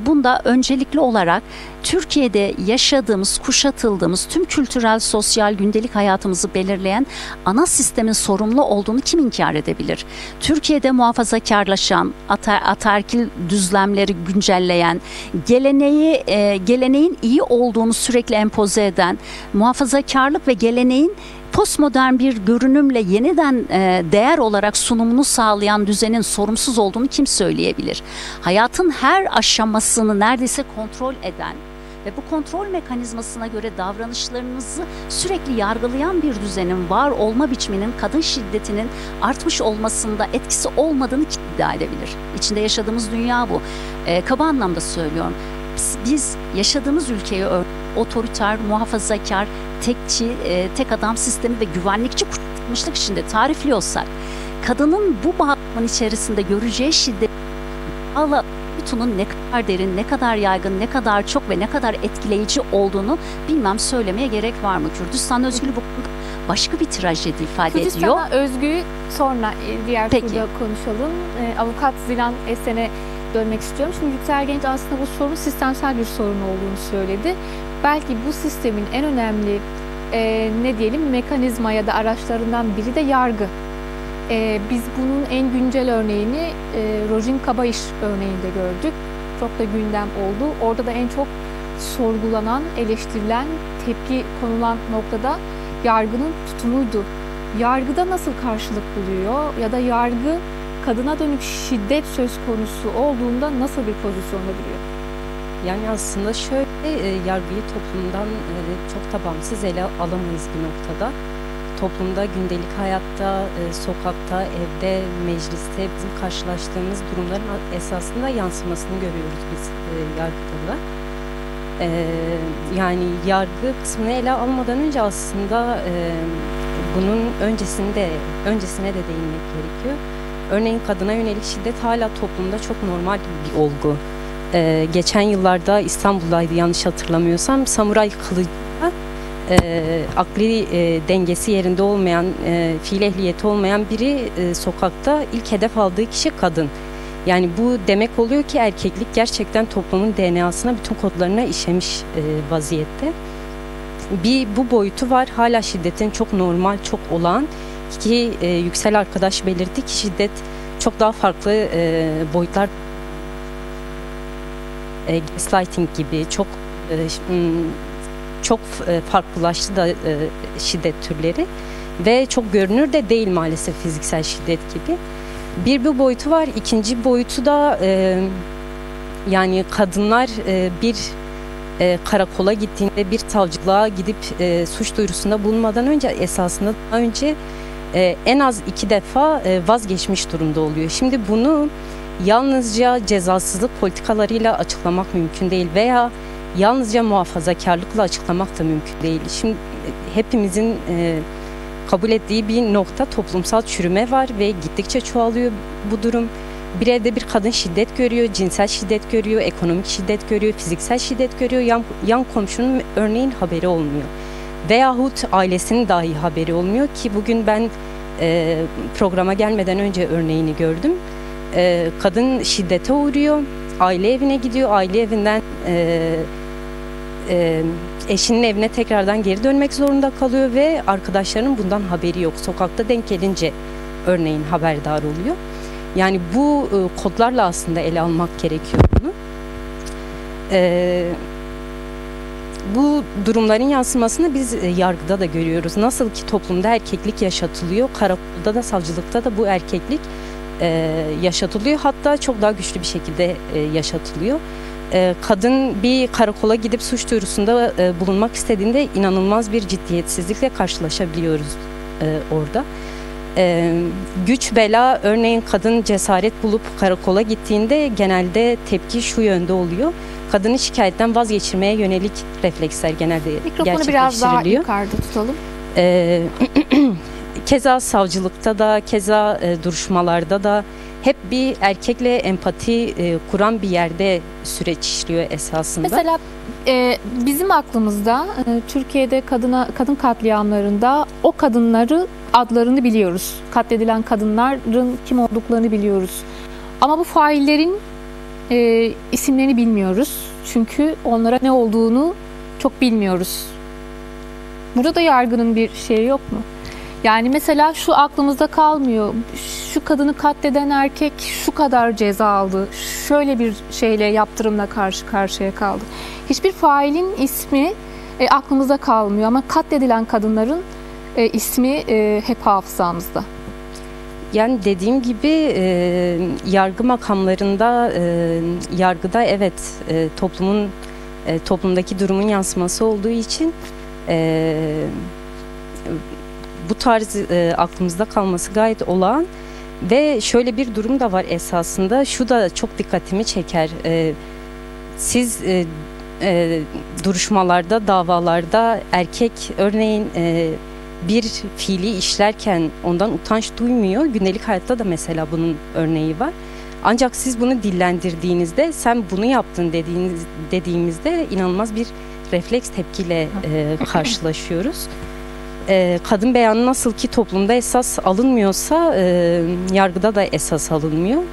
S4: Bunda öncelikli olarak Türkiye'de yaşadığımız, kuşatıldığımız tüm kültürel, sosyal, gündelik hayatımızı belirleyen ana sistemin sorumlu olduğunu kim inkar edebilir? Türkiye'de muhafazakarlaşan, ataerkil düzlemleri güncelleyen, geleneğin iyi olduğunu sürekli empoze eden, muhafazakarlık ve geleneğin postmodern bir görünümle yeniden değer olarak sunumunu sağlayan düzenin sorumsuz olduğunu kim söyleyebilir? Hayatın her aşamasını neredeyse kontrol eden ve bu kontrol mekanizmasına göre davranışlarınızı sürekli yargılayan bir düzenin var olma biçiminin kadın şiddetinin artmış olmasında etkisi olmadığını kim iddia edebilir? İçinde yaşadığımız dünya bu. Kaba anlamda söylüyorum. Biz yaşadığımız ülkeyi otoriter, muhafazakar, tekçi, tek adam sistemi ve güvenlikçi kutuplaşmışlık içinde tarifliyorsak, kadının bu bağlamın içerisinde göreceği şiddet butunun ne kadar derin, ne kadar yaygın, ne kadar çok ve ne kadar etkileyici olduğunu bilmem söylemeye gerek var mı? Kürdistan özgürlüğü bu başka bir trajedi ifade ediyor.
S1: Kürdistan'a özgü sonra diğer turda konuşalım. Avukat Zilan Esen'e dönmek istiyorum. Şimdi Yüksel Genç aslında bu sorun sistemsel bir sorun olduğunu söyledi. Belki bu sistemin en önemli mekanizma ya da araçlarından biri de yargı. Biz bunun en güncel örneğini Rojin Kabayış örneğinde gördük. Çok da gündem oldu. Orada da en çok sorgulanan, eleştirilen, tepki konulan noktada yargının tutumuydu. Yargıda nasıl karşılık buluyor ya da yargı kadına dönük şiddet söz konusu olduğunda nasıl bir pozisyonda duruyor?
S5: Yani aslında şöyle, yargıyı toplumdan çok da bağımsız ele alamayız bir noktada. Toplumda, gündelik hayatta, sokakta, evde, mecliste bizim karşılaştığımız durumların esasında yansımasını görüyoruz biz yargıda da. Yani yargı kısmını ele almadan önce aslında bunun öncesine de değinmek gerekiyor. Örneğin kadına yönelik şiddet hala toplumda çok normal bir olgu. Geçen yıllarda İstanbul'daydı yanlış hatırlamıyorsam, samuray kılıcıyla akli dengesi yerinde olmayan, fiil ehliyeti olmayan biri sokakta ilk hedef aldığı kişi kadın. Yani bu demek oluyor ki erkeklik gerçekten toplumun DNA'sına, bütün kodlarına işemiş vaziyette. Bir bu boyutu var. Hala şiddetin çok normal, çok olağan ki Yüksel arkadaş belirtti ki şiddet çok daha farklı boyutlar, gaslighting gibi çok farklılaştı da şiddet türleri ve çok görünür de değil maalesef fiziksel şiddet gibi. Bir bu boyutu var. İkinci boyutu da yani kadınlar bir karakola gittiğinde, bir savcılığa gidip suç duyurusunda bulunmadan önce esasında daha önce en az 2 defa vazgeçmiş durumda oluyor. Şimdi bunu yalnızca cezasızlık politikalarıyla açıklamak mümkün değil veya yalnızca muhafazakarlıkla açıklamak da mümkün değil. Şimdi hepimizin kabul ettiği bir nokta, toplumsal çürüme var ve gittikçe çoğalıyor bu durum. Bir evde bir kadın şiddet görüyor, cinsel şiddet görüyor, ekonomik şiddet görüyor, fiziksel şiddet görüyor. Yan komşunun örneğin haberi olmuyor. Veyahut ailesinin dahi haberi olmuyor ki bugün ben programa gelmeden önce örneğini gördüm. Kadın şiddete uğruyor, aile evine gidiyor, aile evinden eşinin evine tekrardan geri dönmek zorunda kalıyor ve arkadaşlarının bundan haberi yok. Sokakta denk gelince örneğin haberdar oluyor. Yani bu kodlarla aslında ele almak gerekiyor bunu. Bu durumların yansımasını biz yargıda da görüyoruz. Nasıl ki toplumda erkeklik yaşatılıyor, karakolda da savcılıkta da bu erkeklik yaşatılıyor. Hatta çok daha güçlü bir şekilde yaşatılıyor. Kadın bir karakola gidip suç duyurusunda bulunmak istediğinde inanılmaz bir ciddiyetsizlikle karşılaşabiliyoruz orada. Güç bela, örneğin kadın cesaret bulup karakola gittiğinde genelde tepki şu yönde oluyor. Kadını şikayetten vazgeçirmeye yönelik refleksler genelde
S1: mikrofonu
S5: gerçekleştiriliyor.
S1: biraz daha yukarıda tutalım.
S5: Keza savcılıkta da, keza duruşmalarda da hep bir erkekle empati kuran bir yerde süreç işliyor esasında.
S1: Mesela bizim aklımızda Türkiye'de kadın katliamlarında o kadınları adlarını biliyoruz. Katledilen kadınların kim olduklarını biliyoruz. Ama bu faillerin isimlerini bilmiyoruz. Çünkü onlara ne olduğunu çok bilmiyoruz. Burada da yargının bir şeyi yok mu? Yani mesela şu aklımızda kalmıyor. Şu kadını katleden erkek şu kadar ceza aldı. Şöyle bir şeyle, yaptırımla karşı karşıya kaldı. Hiçbir failin ismi aklımızda kalmıyor ama katledilen kadınların ismi hep hafızamızda.
S5: Yani dediğim gibi yargı makamlarında, yargıda evet toplumdaki durumun yansıması olduğu için bu tarz aklımızda kalması gayet olağan. Ve şöyle bir durum da var esasında. Şu da çok dikkatimi çeker. Siz duruşmalarda, davalarda erkek örneğin bir fiili işlerken ondan utanç duymuyor. Gündelik hayatta da mesela bunun örneği var. Ancak siz bunu dillendirdiğinizde, sen bunu yaptın dediğimizde inanılmaz bir refleks tepkiyle karşılaşıyoruz. Kadın beyanı nasıl ki toplumda esas alınmıyorsa yargıda da esas alınmıyor.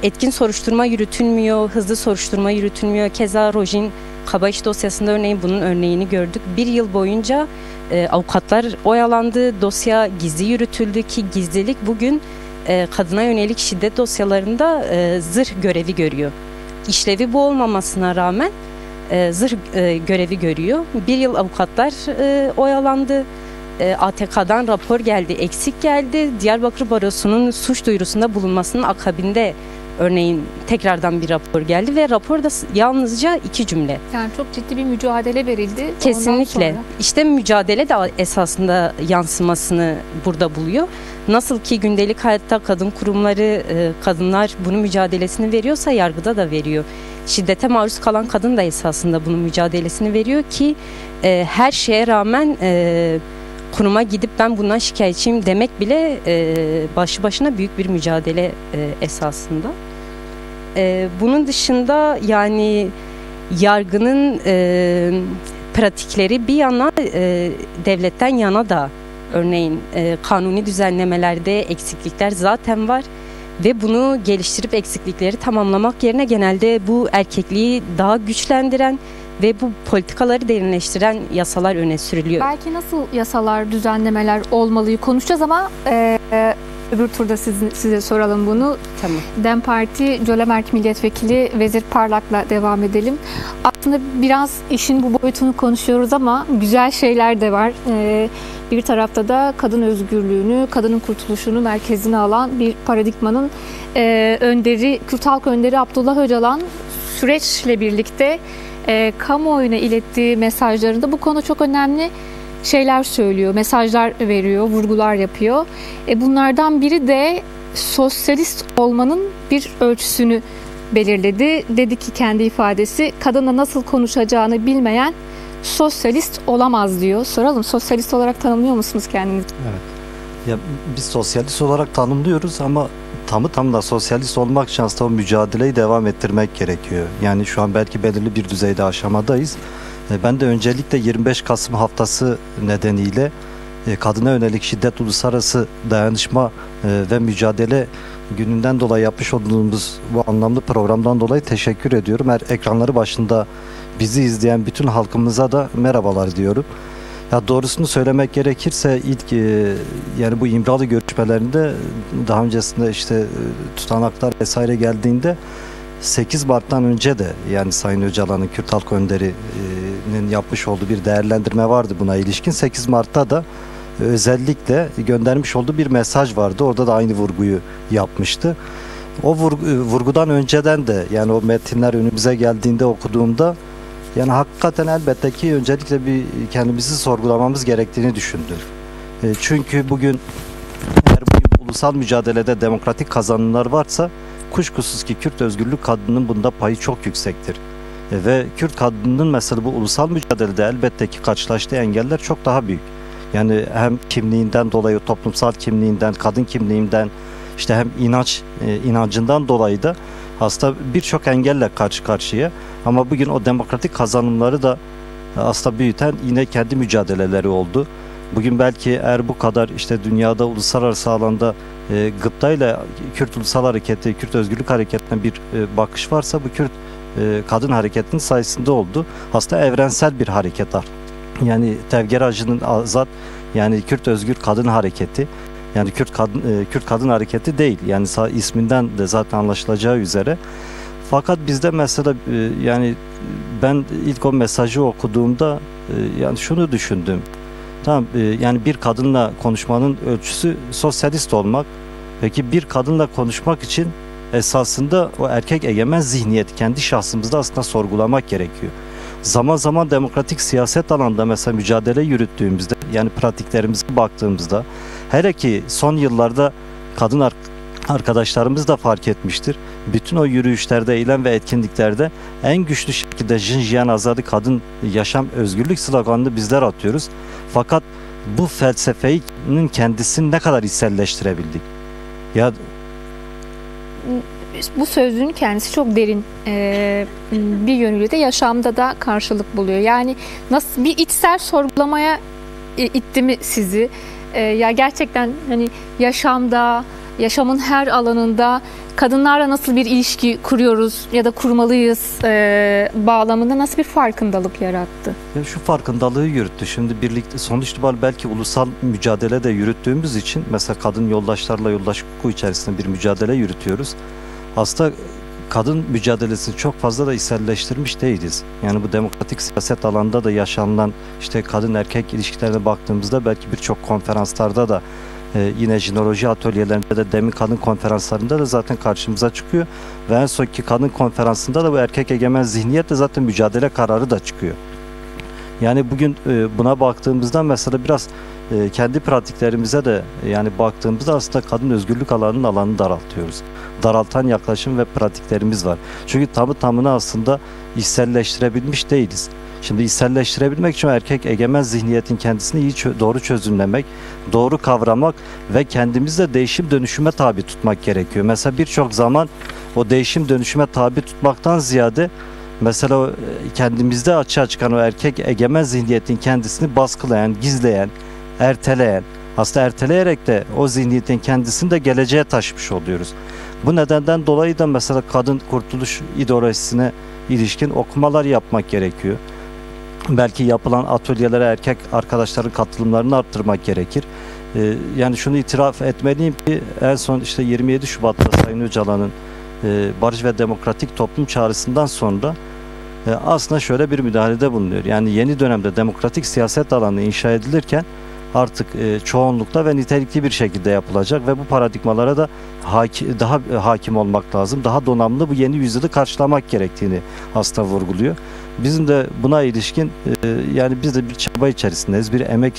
S5: Etkin soruşturma yürütülmüyor, hızlı soruşturma yürütülmüyor. Keza Rojin Kabayiş dosyasında örneğin bunun örneğini gördük. Bir yıl boyunca avukatlar oyalandı, dosya gizli yürütüldü ki gizlilik bugün kadına yönelik şiddet dosyalarında zırh görevi görüyor. İşlevi bu olmamasına rağmen zırh görevi görüyor. Bir yıl avukatlar oyalandı. ATK'dan rapor geldi, eksik geldi. Diyarbakır Barosu'nun suç duyurusunda bulunmasının akabinde örneğin tekrardan bir rapor geldi ve raporda yalnızca 2 cümle.
S1: Yani çok ciddi bir mücadele verildi.
S5: Kesinlikle. İşte mücadele de esasında yansımasını burada buluyor. Nasıl ki gündelik hayatta kadın kurumları, kadınlar bunun mücadelesini veriyorsa yargıda da veriyor. Şiddete maruz kalan kadın da esasında bunun mücadelesini veriyor ki her şeye rağmen kuruma gidip ben bundan şikayetçiyim demek bile başlı başına büyük bir mücadele esasında. Bunun dışında yani yargının pratikleri bir yana devletten yana da örneğin kanuni düzenlemelerde eksiklikler zaten var ve bunu geliştirip eksiklikleri tamamlamak yerine genelde bu erkekliği daha güçlendiren ve bu politikaları derinleştiren yasalar öne sürülüyor.
S1: Belki nasıl yasalar, düzenlemeler olmalıyı konuşacağız ama öbür turda size soralım bunu.
S5: Tamam.
S1: DEM Parti Cölemerk Milletvekili Vezir Parlak'la devam edelim. Aslında biraz işin bu boyutunu konuşuyoruz ama güzel şeyler de var. Bir tarafta da kadın özgürlüğünü, kadının kurtuluşunu merkezine alan bir paradigmanın önderi, Kürt halk önderi Abdullah Öcalan süreçle birlikte kamuoyuna ilettiği mesajlarında bu konu çok önemli şeyler söylüyor, mesajlar veriyor, vurgular yapıyor. Bunlardan biri de sosyalist olmanın bir ölçüsünü belirledi. Dedi ki kendi ifadesi, kadınla nasıl konuşacağını bilmeyen sosyalist olamaz diyor. Soralım, sosyalist olarak tanımlıyor musunuz kendinizi?
S6: Evet. Ya biz sosyalist olarak tanımlıyoruz ama tamı da sosyalist olmak için aslında o mücadeleyi devam ettirmek gerekiyor. Yani şu an belki belirli bir düzeyde aşamadayız. Ben de öncelikle 25 Kasım haftası nedeniyle kadına yönelik şiddet uluslararası dayanışma ve mücadele gününden dolayı yapmış olduğumuz bu anlamlı programdan dolayı teşekkür ediyorum. Ekranları başında bizi izleyen bütün halkımıza da merhabalar diyorum. Ya doğrusunu söylemek gerekirse ilk yani bu İmralı görüşmelerinde daha öncesinde işte tutanaklar vesaire geldiğinde 8 Mart'tan önce de yani Sayın Öcalan'ın Kürt Halk Önderi'nin yapmış olduğu bir değerlendirme vardı buna ilişkin. 8 Mart'ta da özellikle göndermiş olduğu bir mesaj vardı. Orada da aynı vurguyu yapmıştı. O vurgudan önceden de yani o metinler önümüze geldiğinde okuduğumda yani hakikaten elbette ki öncelikle bir kendimizi sorgulamamız gerektiğini düşündüm. Çünkü bugün ulusal mücadelede demokratik kazanımlar varsa kuşkusuz ki Kürt özgürlük kadının bunda payı çok yüksektir. Ve Kürt kadının mesela bu ulusal mücadelede elbette ki karşılaştığı engeller çok daha büyük. Yani hem kimliğinden dolayı, toplumsal kimliğinden, kadın kimliğinden, işte hem inancından dolayı da aslında birçok engelle karşı karşıya. Ama bugün o demokratik kazanımları da aslında büyüten yine kendi mücadeleleri oldu. Bugün belki eğer bu kadar işte dünyada uluslararası alanda gıptayla Kürt Ulusal Hareketi, Kürt Özgürlük Hareketi'ne bir bakış varsa bu Kürt kadın hareketinin sayesinde oldu. Aslında evrensel bir hareket var. Yani Tevger Hacı'nın Azat, yani Kürt Özgür Kadın Hareketi, yani Kürt Kadın Hareketi değil. Yani isminden de zaten anlaşılacağı üzere. Fakat bizde mesela yani ben ilk o mesajı okuduğumda yani şunu düşündüm. Tamam, yani bir kadınla konuşmanın ölçüsü sosyalist olmak. Peki bir kadınla konuşmak için esasında o erkek egemen zihniyeti kendi şahsımızda aslında sorgulamak gerekiyor. Zaman zaman demokratik siyaset alanında mesela mücadele yürüttüğümüzde, yani pratiklerimize baktığımızda, hele ki son yıllarda kadın arkadaşlarımız da fark etmiştir. Bütün o yürüyüşlerde, eylem ve etkinliklerde en güçlü şekilde Jinjiyan Azadi Kadın Yaşam Özgürlük sloganını bizler atıyoruz. Fakat bu felsefenin kendisini ne kadar içselleştirebildik? Ya
S1: bu sözün kendisi çok derin, bir yönüyle de yaşamda da karşılık buluyor. Yani nasıl bir içsel sorgulamaya itti mi sizi? Ya gerçekten hani yaşamda, yaşamın her alanında kadınlarla nasıl bir ilişki kuruyoruz ya da kurmalıyız bağlamında nasıl bir farkındalık yarattı?
S6: Ya şu farkındalığı yürüttü. Şimdi birlikte sonuç itibariyle belki ulusal mücadele de yürüttüğümüz için mesela kadın yoldaşlarla yoldaş hukuku içerisinde bir mücadele yürütüyoruz. Aslında kadın mücadelesini çok fazla da içselleştirmiş değiliz. Yani bu demokratik siyaset alanında da yaşanılan işte kadın erkek ilişkilerine baktığımızda belki birçok konferanslarda da yine jinoloji atölyelerinde de demin kadın konferanslarında da zaten karşımıza çıkıyor. Ve en sonki kadın konferansında da bu erkek egemen zihniyetle zaten mücadele kararı da çıkıyor. Yani bugün buna baktığımızda mesela biraz kendi pratiklerimize de yani baktığımızda aslında kadın özgürlük alanını daraltıyoruz. Daraltan yaklaşım ve pratiklerimiz var. Çünkü tamına aslında içselleştirebilmiş değiliz. Şimdi içselleştirebilmek için erkek egemen zihniyetin kendisini iyi doğru çözümlemek, doğru kavramak ve kendimizde değişim dönüşüme tabi tutmak gerekiyor. Mesela birçok zaman o değişim dönüşüme tabi tutmaktan ziyade mesela kendimizde açığa çıkan o erkek egemen zihniyetin kendisini baskılayan, gizleyen, erteleyen, aslında erteleyerek de o zihniyetin kendisini de geleceğe taşımış oluyoruz. Bu nedenden dolayı da mesela kadın kurtuluş ideolojisine ilişkin okumalar yapmak gerekiyor. Belki yapılan atölyelere erkek arkadaşların katılımlarını arttırmak gerekir. Yani şunu itiraf etmeliyim ki en son işte 27 Şubat'ta Sayın Öcalan'ın barış ve demokratik toplum çağrısından sonra aslında şöyle bir müdahalede bulunuyor. Yani yeni dönemde demokratik siyaset alanı inşa edilirken artık çoğunlukla ve nitelikli bir şekilde yapılacak ve bu paradigmalara da daha hakim olmak lazım. Daha donanımlı bu yeni yüzyılı karşılamak gerektiğini aslında vurguluyor. Bizim de buna ilişkin yani biz de bir çaba içerisindeyiz, bir emek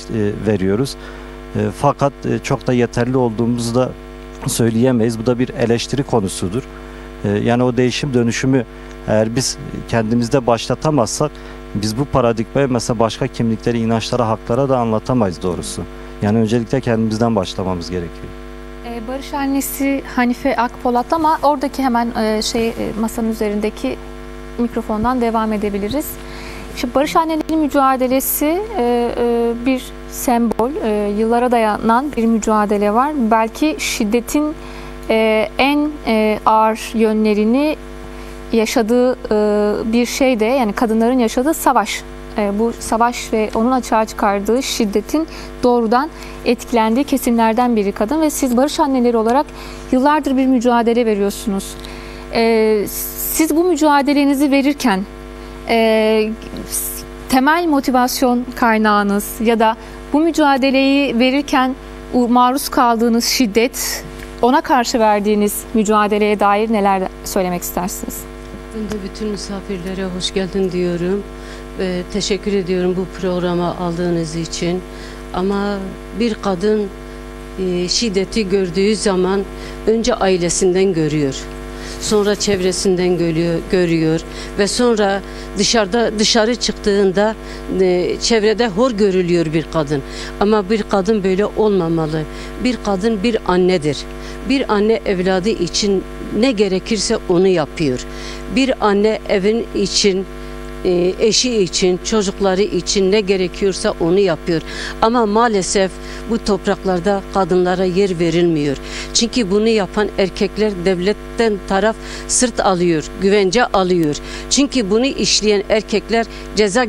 S6: veriyoruz. Fakat çok da yeterli olduğumuzu da söyleyemeyiz. Bu da bir eleştiri konusudur. Yani o değişim dönüşümü eğer biz kendimizde başlatamazsak biz bu paradigmayı mesela başka kimliklere, inançlara, haklara da anlatamayız doğrusu. Yani öncelikle kendimizden başlamamız gerekiyor.
S1: Barış annesi Hanife Akpolat ama oradaki hemen masanın üzerindeki mikrofondan devam edebiliriz. Şimdi Barış Annelerin mücadelesi bir sembol, yıllara dayanan bir mücadele var. Belki şiddetin en ağır yönlerini yaşadığı bir şey de yani kadınların yaşadığı savaş. Bu savaş ve onun açığa çıkardığı şiddetin doğrudan etkilendiği kesimlerden biri kadın ve siz barış anneleri olarak yıllardır bir mücadele veriyorsunuz. Siz bu mücadelenizi verirken temel motivasyon kaynağınız ya da bu mücadeleyi verirken maruz kaldığınız şiddet, ona karşı verdiğiniz mücadeleye dair neler söylemek istersiniz?
S7: Ben de bütün misafirlere hoş geldin diyorum ve teşekkür ediyorum bu programa aldığınız için. Ama bir kadın şiddeti gördüğü zaman önce ailesinden görüyor. Sonra çevresinden görüyor ve sonra dışarı çıktığında çevrede hor görülüyor bir kadın. Ama bir kadın böyle olmamalı. Bir kadın bir annedir. Bir anne evladı için ne gerekirse onu yapıyor. Bir anne evin için, eşi için, çocukları için ne gerekiyorsa onu yapıyor. Ama maalesef bu topraklarda kadınlara yer verilmiyor. Çünkü bunu yapan erkekler devletten taraf sırt alıyor, güvence alıyor. Çünkü bunu işleyen erkekler ceza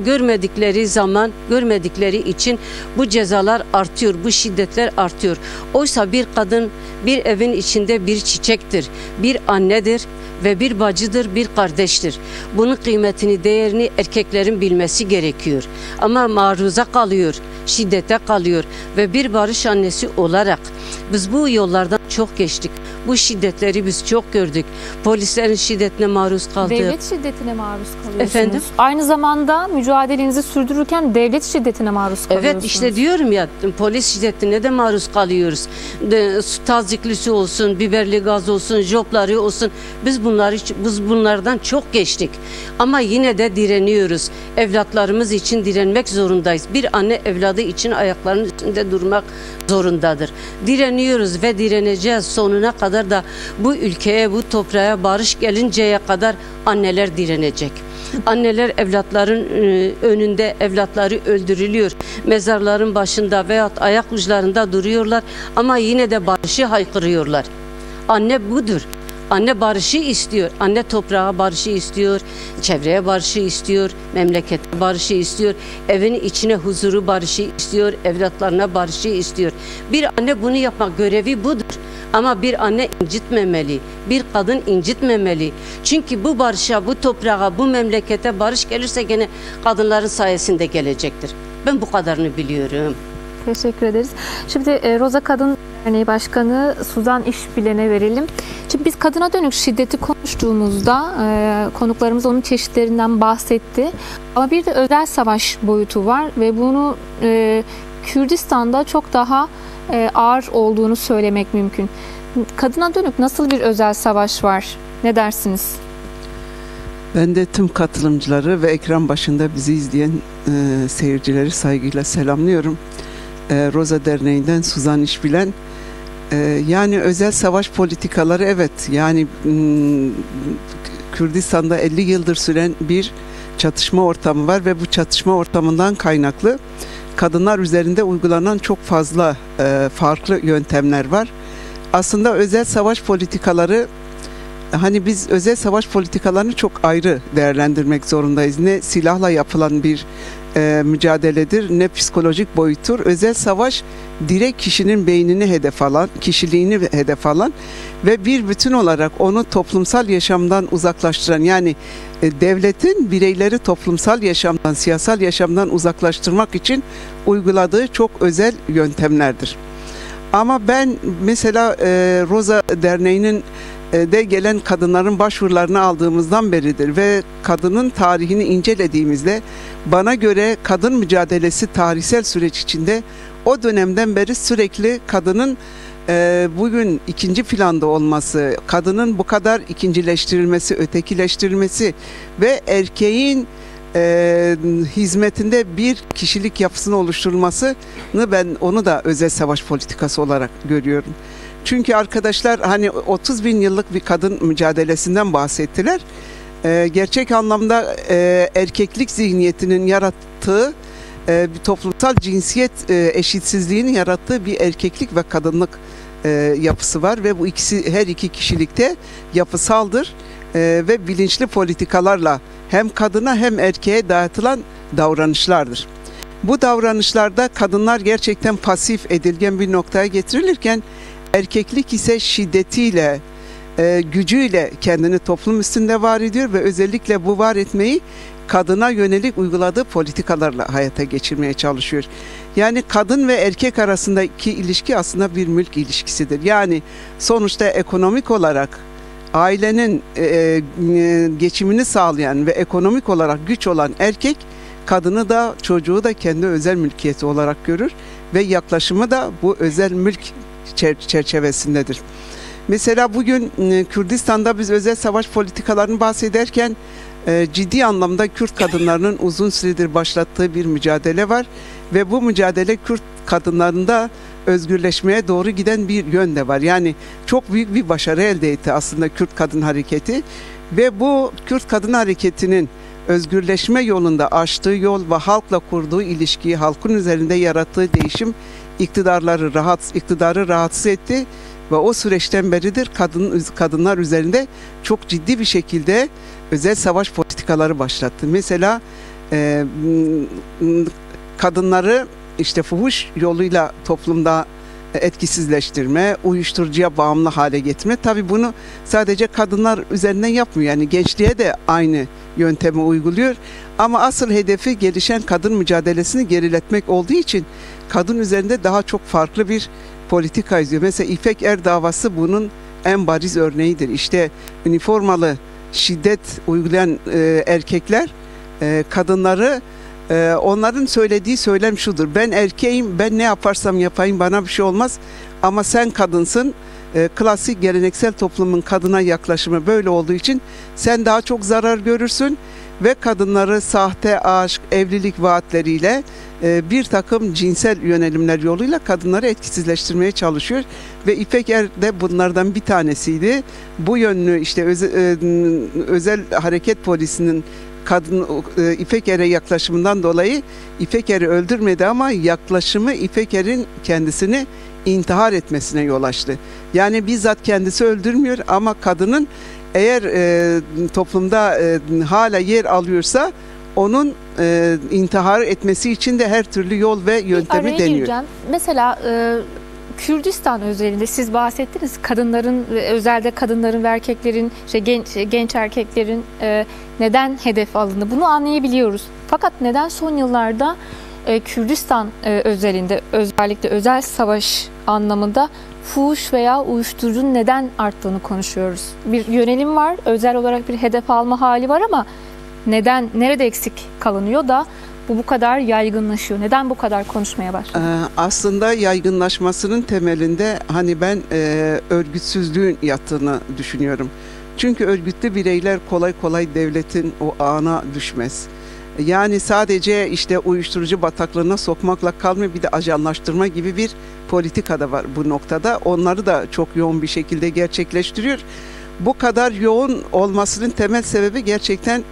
S7: görmedikleri için bu cezalar artıyor, bu şiddetler artıyor. Oysa bir kadın bir evin içinde bir çiçektir, bir annedir ve bir bacıdır, bir kardeştir. Bunun kıymetini, değerini erkeklerin bilmesi gerekiyor. Ama maruza kalıyor, şiddete kalıyor ve bir barış annesi olarak biz bu yollardan çok geçtik. Bu şiddetleri biz çok gördük. Polislerin şiddetine maruz kaldık.
S1: Devlet şiddetine maruz kalıyorsunuz.
S7: Efendim?
S1: Aynı zamanda mücadelenizi sürdürürken devlet şiddetine maruz kalıyorsunuz.
S7: Evet, işte diyorum ya, polis şiddetine de maruz kalıyoruz. Taziklisi olsun, biberli gaz olsun, jopları olsun. Biz bunlardan çok geçtik. Ama yine de direniyoruz. Evlatlarımız için direnmek zorundayız. Bir anne evladı için ayaklarının üstünde durmak zorundadır. Direniyoruz ve direneceğiz sonuna kadar da bu ülkeye, bu toprağa barış gelinceye kadar anneler direnecek. Anneler evlatların önünde, evlatları öldürülüyor. Mezarların başında veyahut ayak uçlarında duruyorlar ama yine de barışı haykırıyorlar. Anne budur. Anne barışı istiyor. Anne toprağa barışı istiyor. Çevreye barışı istiyor. Memlekete barışı istiyor. Evin içine huzuru barışı istiyor. Evlatlarına barışı istiyor. Bir anne bunu yapmak görevi budur. Ama bir anne incitmemeli. Bir kadın incitmemeli. Çünkü bu barışa, bu toprağa, bu memlekete barış gelirse gene kadınların sayesinde gelecektir. Ben bu kadarını biliyorum.
S1: Teşekkür ederiz. Şimdi Roza Kadın Derneği Başkanı Suzan İşbilen'e verelim. Şimdi biz kadına dönük şiddeti konuştuğumuzda konuklarımız onun çeşitlerinden bahsetti. Ama bir de özel savaş boyutu var ve bunu Kürdistan'da çok daha ağır olduğunu söylemek mümkün. Kadına dönük nasıl bir özel savaş var? Ne dersiniz?
S8: Ben de tüm katılımcıları ve ekran başında bizi izleyen seyircileri saygıyla selamlıyorum. Roza Derneği'nden Suzan İşbilen. Yani özel savaş politikaları, evet, yani Kürdistan'da 50 yıldır süren bir çatışma ortamı var ve bu çatışma ortamından kaynaklı kadınlar üzerinde uygulanan çok fazla farklı yöntemler var. Aslında özel savaş politikaları, hani biz özel savaş politikalarını çok ayrı değerlendirmek zorundayız. Ne silahla yapılan bir mücadeledir, ne psikolojik boyuttur. Özel savaş direkt kişinin beynini hedef alan, kişiliğini hedef alan ve bir bütün olarak onu toplumsal yaşamdan uzaklaştıran, yani devletin bireyleri toplumsal yaşamdan, siyasal yaşamdan uzaklaştırmak için uyguladığı çok özel yöntemlerdir. Ama ben mesela Roza Derneği'nin de gelen kadınların başvurularını aldığımızdan beridir ve kadının tarihini incelediğimizde bana göre kadın mücadelesi tarihsel süreç içinde o dönemden beri sürekli kadının bugün ikinci planda olması, kadının bu kadar ikincileştirilmesi, ötekileştirilmesi ve erkeğin hizmetinde bir kişilik yapısını oluşturulmasını, ben onu da özel savaş politikası olarak görüyorum. Çünkü arkadaşlar hani 30 bin yıllık bir kadın mücadelesinden bahsettiler. Gerçek anlamda erkeklik zihniyetinin yarattığı bir toplumsal cinsiyet eşitsizliğinin yarattığı bir erkeklik ve kadınlık yapısı var ve bu ikisi, her iki kişilikte yapısaldır ve bilinçli politikalarla hem kadına hem erkeğe dayatılan davranışlardır. Bu davranışlarda kadınlar gerçekten pasif, edilgen bir noktaya getirilirken erkeklik ise şiddetiyle, gücüyle kendini toplum üstünde var ediyor ve özellikle bu var etmeyi kadına yönelik uyguladığı politikalarla hayata geçirmeye çalışıyor. Yani kadın ve erkek arasındaki ilişki aslında bir mülk ilişkisidir. Yani sonuçta ekonomik olarak ailenin geçimini sağlayan ve ekonomik olarak güç olan erkek, kadını da çocuğu da kendi özel mülkiyeti olarak görür ve yaklaşımı da bu özel mülk çerçevesindedir. Mesela bugün Kürdistan'da biz özel savaş politikalarını bahsederken ciddi anlamda Kürt kadınlarının uzun süredir başlattığı bir mücadele var ve bu mücadele Kürt kadınlarında özgürleşmeye doğru giden bir yön de var. Yani çok büyük bir başarı elde etti aslında Kürt Kadın Hareketi ve bu Kürt Kadın Hareketi'nin özgürleşme yolunda açtığı yol ve halkla kurduğu ilişkiyi, halkın üzerinde yarattığı değişim iktidarı rahatsız etti ve o süreçten beridir kadınlar üzerinde çok ciddi bir şekilde özel savaş politikaları başlattı. Mesela kadınları işte fuhuş yoluyla toplumda etkisizleştirme, uyuşturucuya bağımlı hale getirme. Tabii bunu sadece kadınlar üzerinden yapmıyor. Yani gençliğe de aynı yöntemi uyguluyor. Ama asıl hedefi gelişen kadın mücadelesini geriletmek olduğu için kadın üzerinde daha çok farklı bir politika izliyor. Mesela İpek Er davası bunun en bariz örneğidir. İşte üniformalı şiddet uygulayan erkekler kadınları onların söylediği söylem şudur: ben erkeğim, ben ne yaparsam yapayım bana bir şey olmaz ama sen kadınsın. Klasik geleneksel toplumun kadına yaklaşımı böyle olduğu için sen daha çok zarar görürsün ve kadınları sahte aşk, evlilik vaatleriyle bir takım cinsel yönelimler yoluyla kadınları etkisizleştirmeye çalışıyor ve İpek Er de bunlardan bir tanesiydi. Bu yönlü işte özel hareket polisinin İpek Er'e yaklaşımından dolayı İpek Er'i öldürmedi ama yaklaşımı İpek Er'in kendisini intihar etmesine yol açtı. Yani bizzat kendisi öldürmüyor ama kadının eğer toplumda hala yer alıyorsa onun intihar etmesi için de her türlü yol ve yöntemi deniyor.
S1: Gireceğim. Mesela Kürdistan özelinde siz bahsettiniz, kadınların, özelde kadınların ve erkeklerin, genç erkeklerin neden hedef alındı, bunu anlayabiliyoruz. Fakat neden son yıllarda Kürdistan özelinde, özellikle özel savaş anlamında fuhuş veya uyuşturucunun neden arttığını konuşuyoruz. Bir yönelim var, özel olarak bir hedef alma hali var ama neden, nerede eksik kalınıyor da bu kadar yaygınlaşıyor? Neden bu kadar konuşmaya başladı?
S8: Aslında yaygınlaşmasının temelinde hani ben örgütsüzlüğün yattığını düşünüyorum. Çünkü örgütlü bireyler kolay kolay devletin o ağına düşmez. Yani sadece işte uyuşturucu bataklığına sokmakla kalmıyor, bir de ajanlaştırma gibi bir politika da var bu noktada. Onları da çok yoğun bir şekilde gerçekleştiriyor. Bu kadar yoğun olmasının temel sebebi gerçekten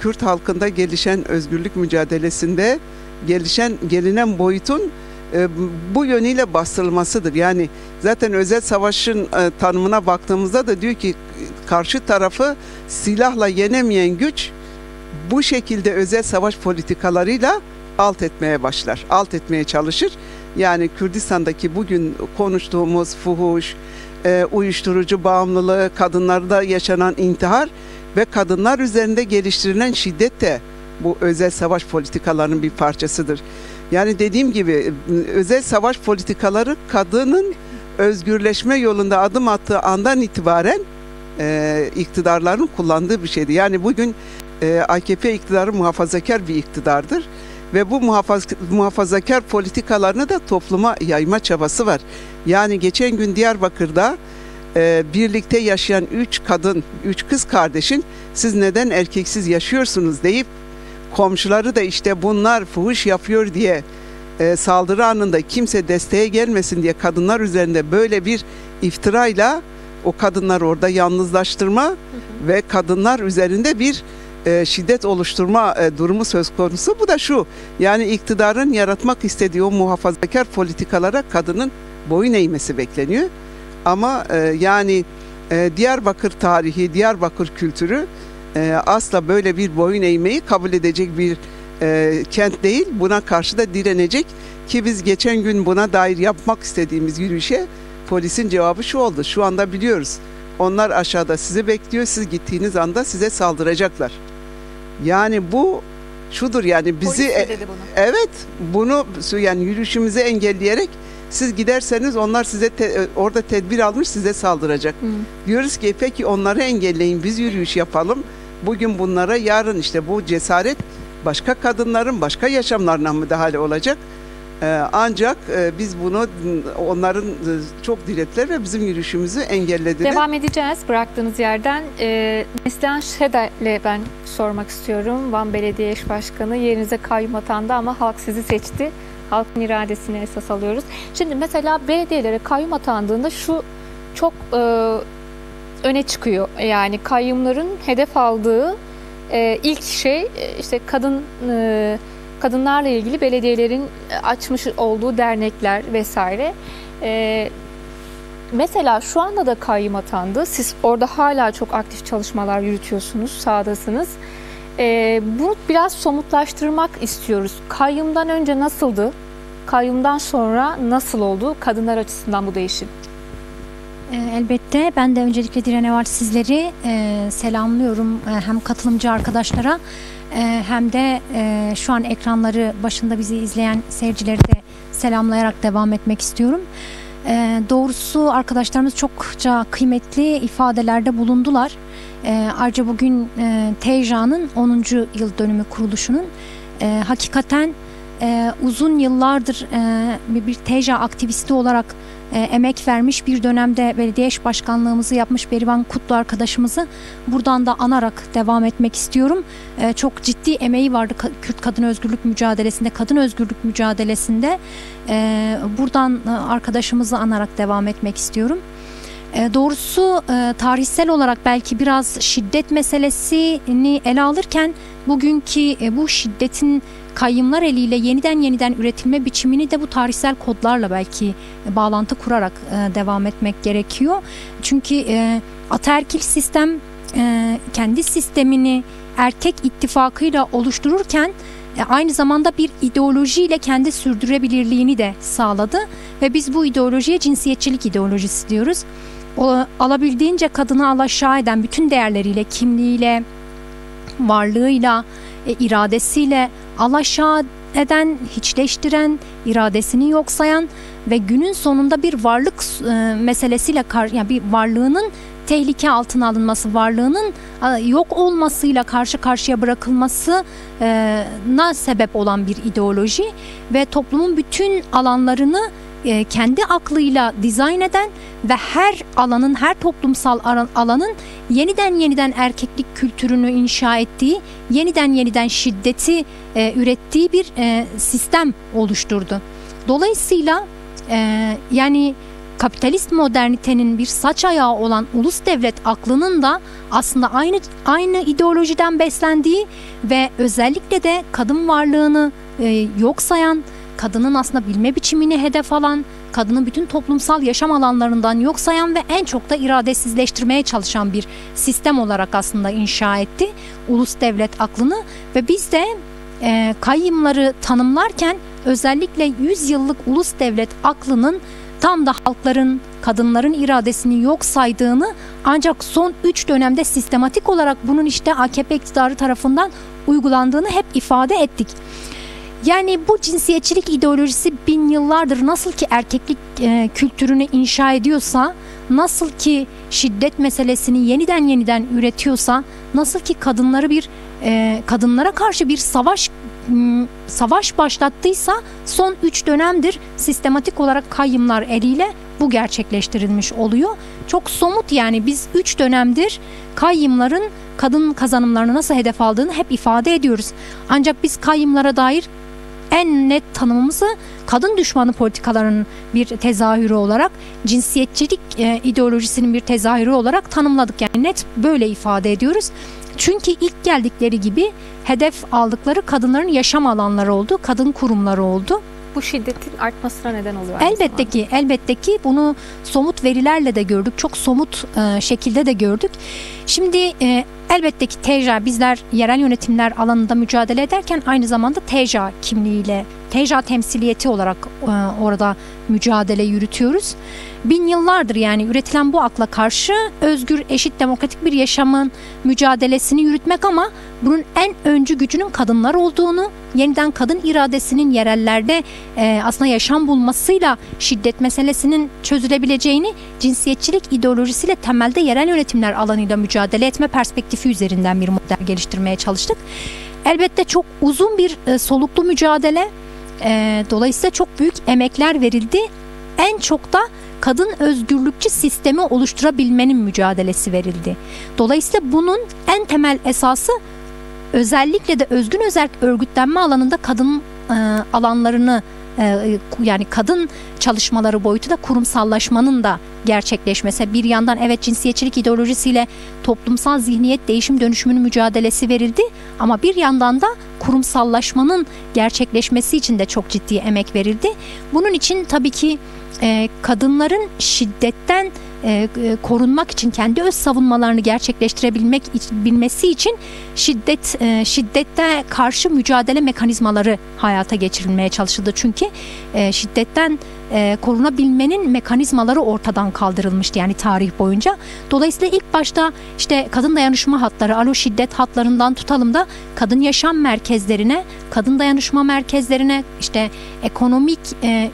S8: Kürt halkında gelişen özgürlük mücadelesinde gelinen boyutun bu yönüyle bastırılmasıdır. Yani zaten özel savaşın tanımına baktığımızda da diyor ki karşı tarafı silahla yenemeyen güç bu şekilde özel savaş politikalarıyla alt etmeye başlar, alt etmeye çalışır. Yani Kürdistan'daki bugün konuştuğumuz fuhuş, uyuşturucu bağımlılığı, kadınlarda yaşanan intihar ve kadınlar üzerinde geliştirilen şiddet de bu özel savaş politikalarının bir parçasıdır. Yani dediğim gibi özel savaş politikaları kadının özgürleşme yolunda adım attığı andan itibaren iktidarların kullandığı bir şeydi. Yani bugün AKP iktidarı muhafazakar bir iktidardır ve bu muhafazakar politikalarını da topluma yayma çabası var. Yani geçen gün Diyarbakır'da birlikte yaşayan 3 kız kardeşin siz neden erkeksiz yaşıyorsunuz deyip komşuları da işte bunlar fuhuş yapıyor diye saldırı anında kimse desteğe gelmesin diye kadınlar üzerinde böyle bir iftirayla o kadınları orada yalnızlaştırma ve kadınlar üzerinde bir şiddet oluşturma durumu söz konusu. Bu da şu, yani iktidarın yaratmak istediği o muhafazakar politikalara kadının boyun eğmesi bekleniyor. Ama yani Diyarbakır tarihi, Diyarbakır kültürü asla böyle bir boyun eğmeyi kabul edecek bir kent değil. Buna karşı da direnecek ki biz geçen gün buna dair yapmak istediğimiz yürüyüşe polisin cevabı şu oldu: şu anda biliyoruz, onlar aşağıda sizi bekliyor, siz gittiğiniz anda size saldıracaklar. Yani bu şudur, yani bizi evet, bunu yani yürüyüşümüzü engelleyerek siz giderseniz onlar size orada tedbir almış, size saldıracak. Diyoruz ki peki onları engelleyin, biz yürüyüş yapalım. Bugün bunlara, yarın işte bu cesaret başka kadınların başka yaşamlarına müdahale olacak. Ancak biz bunu, onların çok direttiler ve bizim yürüyüşümüzü engellediler.
S1: Devam edeceğiz bıraktığınız yerden. Neslihan Şedel'le ben sormak istiyorum. Van Belediye Eş Başkanı, yerinize kayyum atandı ama halk sizi seçti. halkın iradesini esas alıyoruz. Şimdi mesela belediyelere kayyum atandığında şu çok öne çıkıyor. Yani kayyumların hedef aldığı ilk şey işte kadınlarla ilgili belediyelerin açmış olduğu dernekler vesaire. Mesela şu anda da kayyum atandı. Siz orada hala çok aktif çalışmalar yürütüyorsunuz, sahadasınız. Bunu biraz somutlaştırmak istiyoruz. Kayyumdan önce nasıldı? Kayyumdan sonra nasıl oldu? Kadınlar açısından bu değişim.
S9: Elbette ben de öncelikle Direne var sizleri selamlıyorum, hem katılımcı arkadaşlara hem de şu an ekranları başında bizi izleyen seyircileri de selamlayarak devam etmek istiyorum. Doğrusu arkadaşlarımız çokça kıymetli ifadelerde bulundular. Ayrıca bugün TEJA'nın 10. yıl dönümü kuruluşunun hakikaten uzun yıllardır bir TEJA aktivisti olarak emek vermiş, bir dönemde belediye eş başkanlığımızı yapmış Berivan Kutlu arkadaşımızı buradan da anarak devam etmek istiyorum. Çok ciddi emeği vardı Kürt kadın özgürlük mücadelesinde, kadın özgürlük mücadelesinde. Buradan arkadaşımızı anarak devam etmek istiyorum. Doğrusu tarihsel olarak belki biraz şiddet meselesini ele alırken bugünkü bu şiddetin kayyımlar eliyle yeniden üretilme biçimini de bu tarihsel kodlarla belki bağlantı kurarak devam etmek gerekiyor. Çünkü ataerkil sistem kendi sistemini erkek ittifakıyla oluştururken aynı zamanda bir ideolojiyle kendi sürdürebilirliğini de sağladı ve biz bu ideolojiye cinsiyetçilik ideolojisi diyoruz. Alabildiğince kadını alaşağı eden bütün değerleriyle, kimliğiyle, varlığıyla, iradesiyle alaşağı eden, hiçleştiren, iradesini yok sayan ve günün sonunda bir varlık meselesiyle, yani bir varlığının tehlike altına alınması, varlığının yok olmasıyla karşı karşıya bırakılmasına sebep olan bir ideoloji ve toplumun bütün alanlarını kendi aklıyla dizayn eden ve her alanın, her toplumsal alanın yeniden erkeklik kültürünü inşa ettiği, yeniden şiddeti ürettiği bir sistem oluşturdu. Dolayısıyla yani kapitalist modernitenin bir saç ayağı olan ulus devlet aklının da aslında aynı ideolojiden beslendiği ve özellikle de kadın varlığını yok sayan, kadının aslında bilme biçimini hedef alan, kadının bütün toplumsal yaşam alanlarından yok sayan ve en çok da iradesizleştirmeye çalışan bir sistem olarak aslında inşa etti ulus devlet aklını ve biz de kayyımları tanımlarken özellikle 100 yıllık ulus devlet aklının tam da halkların, kadınların iradesini yok saydığını ancak son 3 dönemde sistematik olarak bunun işte AKP iktidarı tarafından uygulandığını hep ifade ettik. Yani bu cinsiyetçilik ideolojisi bin yıllardır nasıl ki erkeklik kültürünü inşa ediyorsa, nasıl ki şiddet meselesini yeniden üretiyorsa, nasıl ki kadınlara karşı bir savaş başlattıysa son 3 dönemdir sistematik olarak kayyımlar eliyle bu gerçekleştirilmiş oluyor. Çok somut, yani biz 3 dönemdir kayyımların kadın kazanımlarını nasıl hedef aldığını hep ifade ediyoruz. Ancak biz kayyımlara dair en net tanımımızı kadın düşmanı politikalarının bir tezahürü olarak, cinsiyetçilik ideolojisinin bir tezahürü olarak tanımladık. Yani net böyle ifade ediyoruz. Çünkü ilk geldikleri gibi hedef aldıkları kadınların yaşam alanları oldu, kadın kurumları oldu.
S1: Bu şiddetin artmasına neden oluyor.
S9: Elbette ki bunu somut verilerle de gördük, çok somut şekilde de gördük. Şimdi elbette ki TEJA, bizler yerel yönetimler alanında mücadele ederken aynı zamanda TEJA kimliğiyle, TEJA temsiliyeti olarak orada mücadele yürütüyoruz. Bin yıllardır yani üretilen bu akla karşı özgür, eşit, demokratik bir yaşamın mücadelesini yürütmek ama bunun en öncü gücünün kadınlar olduğunu, yeniden kadın iradesinin yerellerde aslında yaşam bulmasıyla şiddet meselesinin çözülebileceğini cinsiyetçilik ideolojisiyle temelde yerel yönetimler alanıyla mücadele etme perspektifi üzerinden bir model geliştirmeye çalıştık. Elbette çok uzun bir soluklu mücadele, dolayısıyla çok büyük emekler verildi. En çok da kadın özgürlükçü sistemi oluşturabilmenin mücadelesi verildi. Dolayısıyla bunun en temel esası özellikle de özgün özerk örgütlenme alanında kadın alanlarını yani kadın çalışmaları boyutu da kurumsallaşmanın da gerçekleşmesi. Bir yandan evet cinsiyetçilik ideolojisiyle toplumsal zihniyet değişim dönüşümünün mücadelesi verildi ama bir yandan da kurumsallaşmanın gerçekleşmesi için de çok ciddi emek verildi. Bunun için tabii ki kadınların şiddetten korunmak için, kendi öz savunmalarını gerçekleştirebilmesi için şiddette karşı mücadele mekanizmaları hayata geçirilmeye çalışıldı. Çünkü şiddetten korunabilmenin mekanizmaları ortadan kaldırılmıştı yani tarih boyunca. Dolayısıyla ilk başta işte kadın dayanışma hatları, alo şiddet hatlarından tutalım da kadın yaşam merkezlerine, kadın dayanışma merkezlerine, işte ekonomik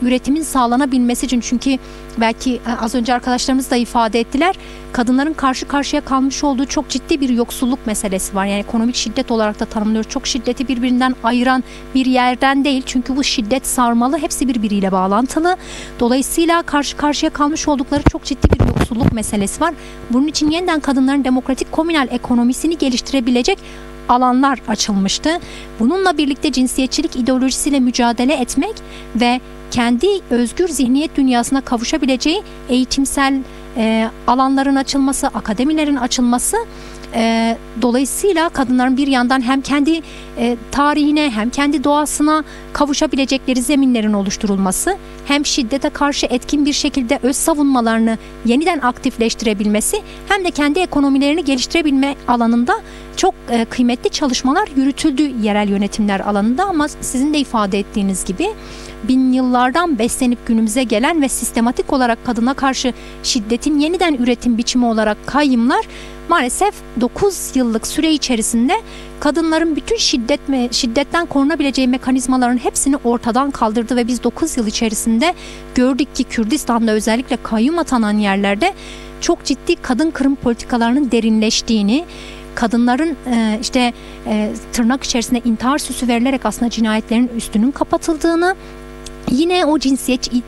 S9: üretimin sağlanabilmesi için, çünkü belki az önce arkadaşlarımız da ifade ettiler, kadınların karşı karşıya kalmış olduğu çok ciddi bir yoksulluk meselesi var. Yani ekonomik şiddet olarak da tanımlıyoruz. Çok şiddeti birbirinden ayıran bir yerden değil. Çünkü bu şiddet sarmalı, hepsi birbiriyle bağlantılı. Dolayısıyla karşı karşıya kalmış oldukları çok ciddi bir yoksulluk meselesi var. Bunun için yeniden kadınların demokratik komünal ekonomisini geliştirebilecek alanlar açılmıştı. Bununla birlikte cinsiyetçilik ideolojisiyle mücadele etmek ve kendi özgür zihniyet dünyasına kavuşabileceği eğitimsel alanların açılması, akademilerin açılması, dolayısıyla kadınların bir yandan hem kendi tarihine hem kendi doğasına kavuşabilecekleri zeminlerin oluşturulması, hem şiddete karşı etkin bir şekilde öz savunmalarını yeniden aktifleştirebilmesi, hem de kendi ekonomilerini geliştirebilme alanında çok kıymetli çalışmalar yürütüldü yerel yönetimler alanında. Ama sizin de ifade ettiğiniz gibi bin yıllardan beslenip günümüze gelen ve sistematik olarak kadına karşı şiddetin yeniden üretim biçimi olarak kayyımlar maalesef 9 yıllık süre içerisinde kadınların bütün şiddetten korunabileceği mekanizmaların hepsini ortadan kaldırdı ve biz 9 yıl içerisinde gördük ki Kürdistan'da özellikle kayyum atanan yerlerde çok ciddi kadın kırım politikalarının derinleştiğini, kadınların tırnak içerisinde intihar süsü verilerek aslında cinayetlerin üstünün kapatıldığını, yine o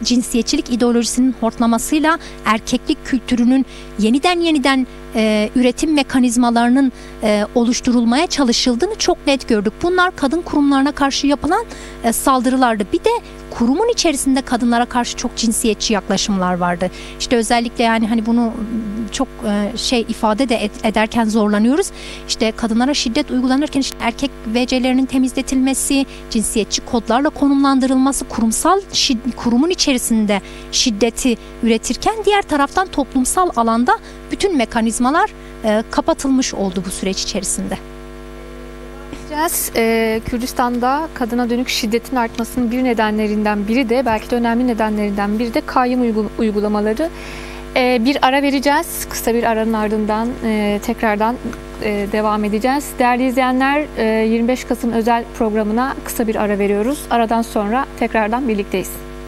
S9: cinsiyetçilik ideolojisinin hortlamasıyla erkeklik kültürünün yeniden üretim mekanizmalarının oluşturulmaya çalışıldığını çok net gördük. Bunlar kadın kurumlarına karşı yapılan saldırılardı. Bir de kurumun içerisinde kadınlara karşı çok cinsiyetçi yaklaşımlar vardı. İşte özellikle yani hani bunu çok ifade de ederken zorlanıyoruz. İşte kadınlara şiddet uygulanırken işte erkek VC'lerinin temizletilmesi, cinsiyetçi kodlarla konumlandırılması, kurumun içerisinde şiddeti üretirken diğer taraftan toplumsal alanda bütün mekanizmalar kapatılmış oldu bu süreç içerisinde.
S1: Kürdistan'da kadına dönük şiddetin artmasının bir nedenlerinden biri de, belki de önemli nedenlerinden biri de kayyum uygulamaları. Bir ara vereceğiz. Kısa bir aranın ardından tekrardan devam edeceğiz. Değerli izleyenler, 25 Kasım özel programına kısa bir ara veriyoruz. Aradan sonra tekrardan birlikteyiz.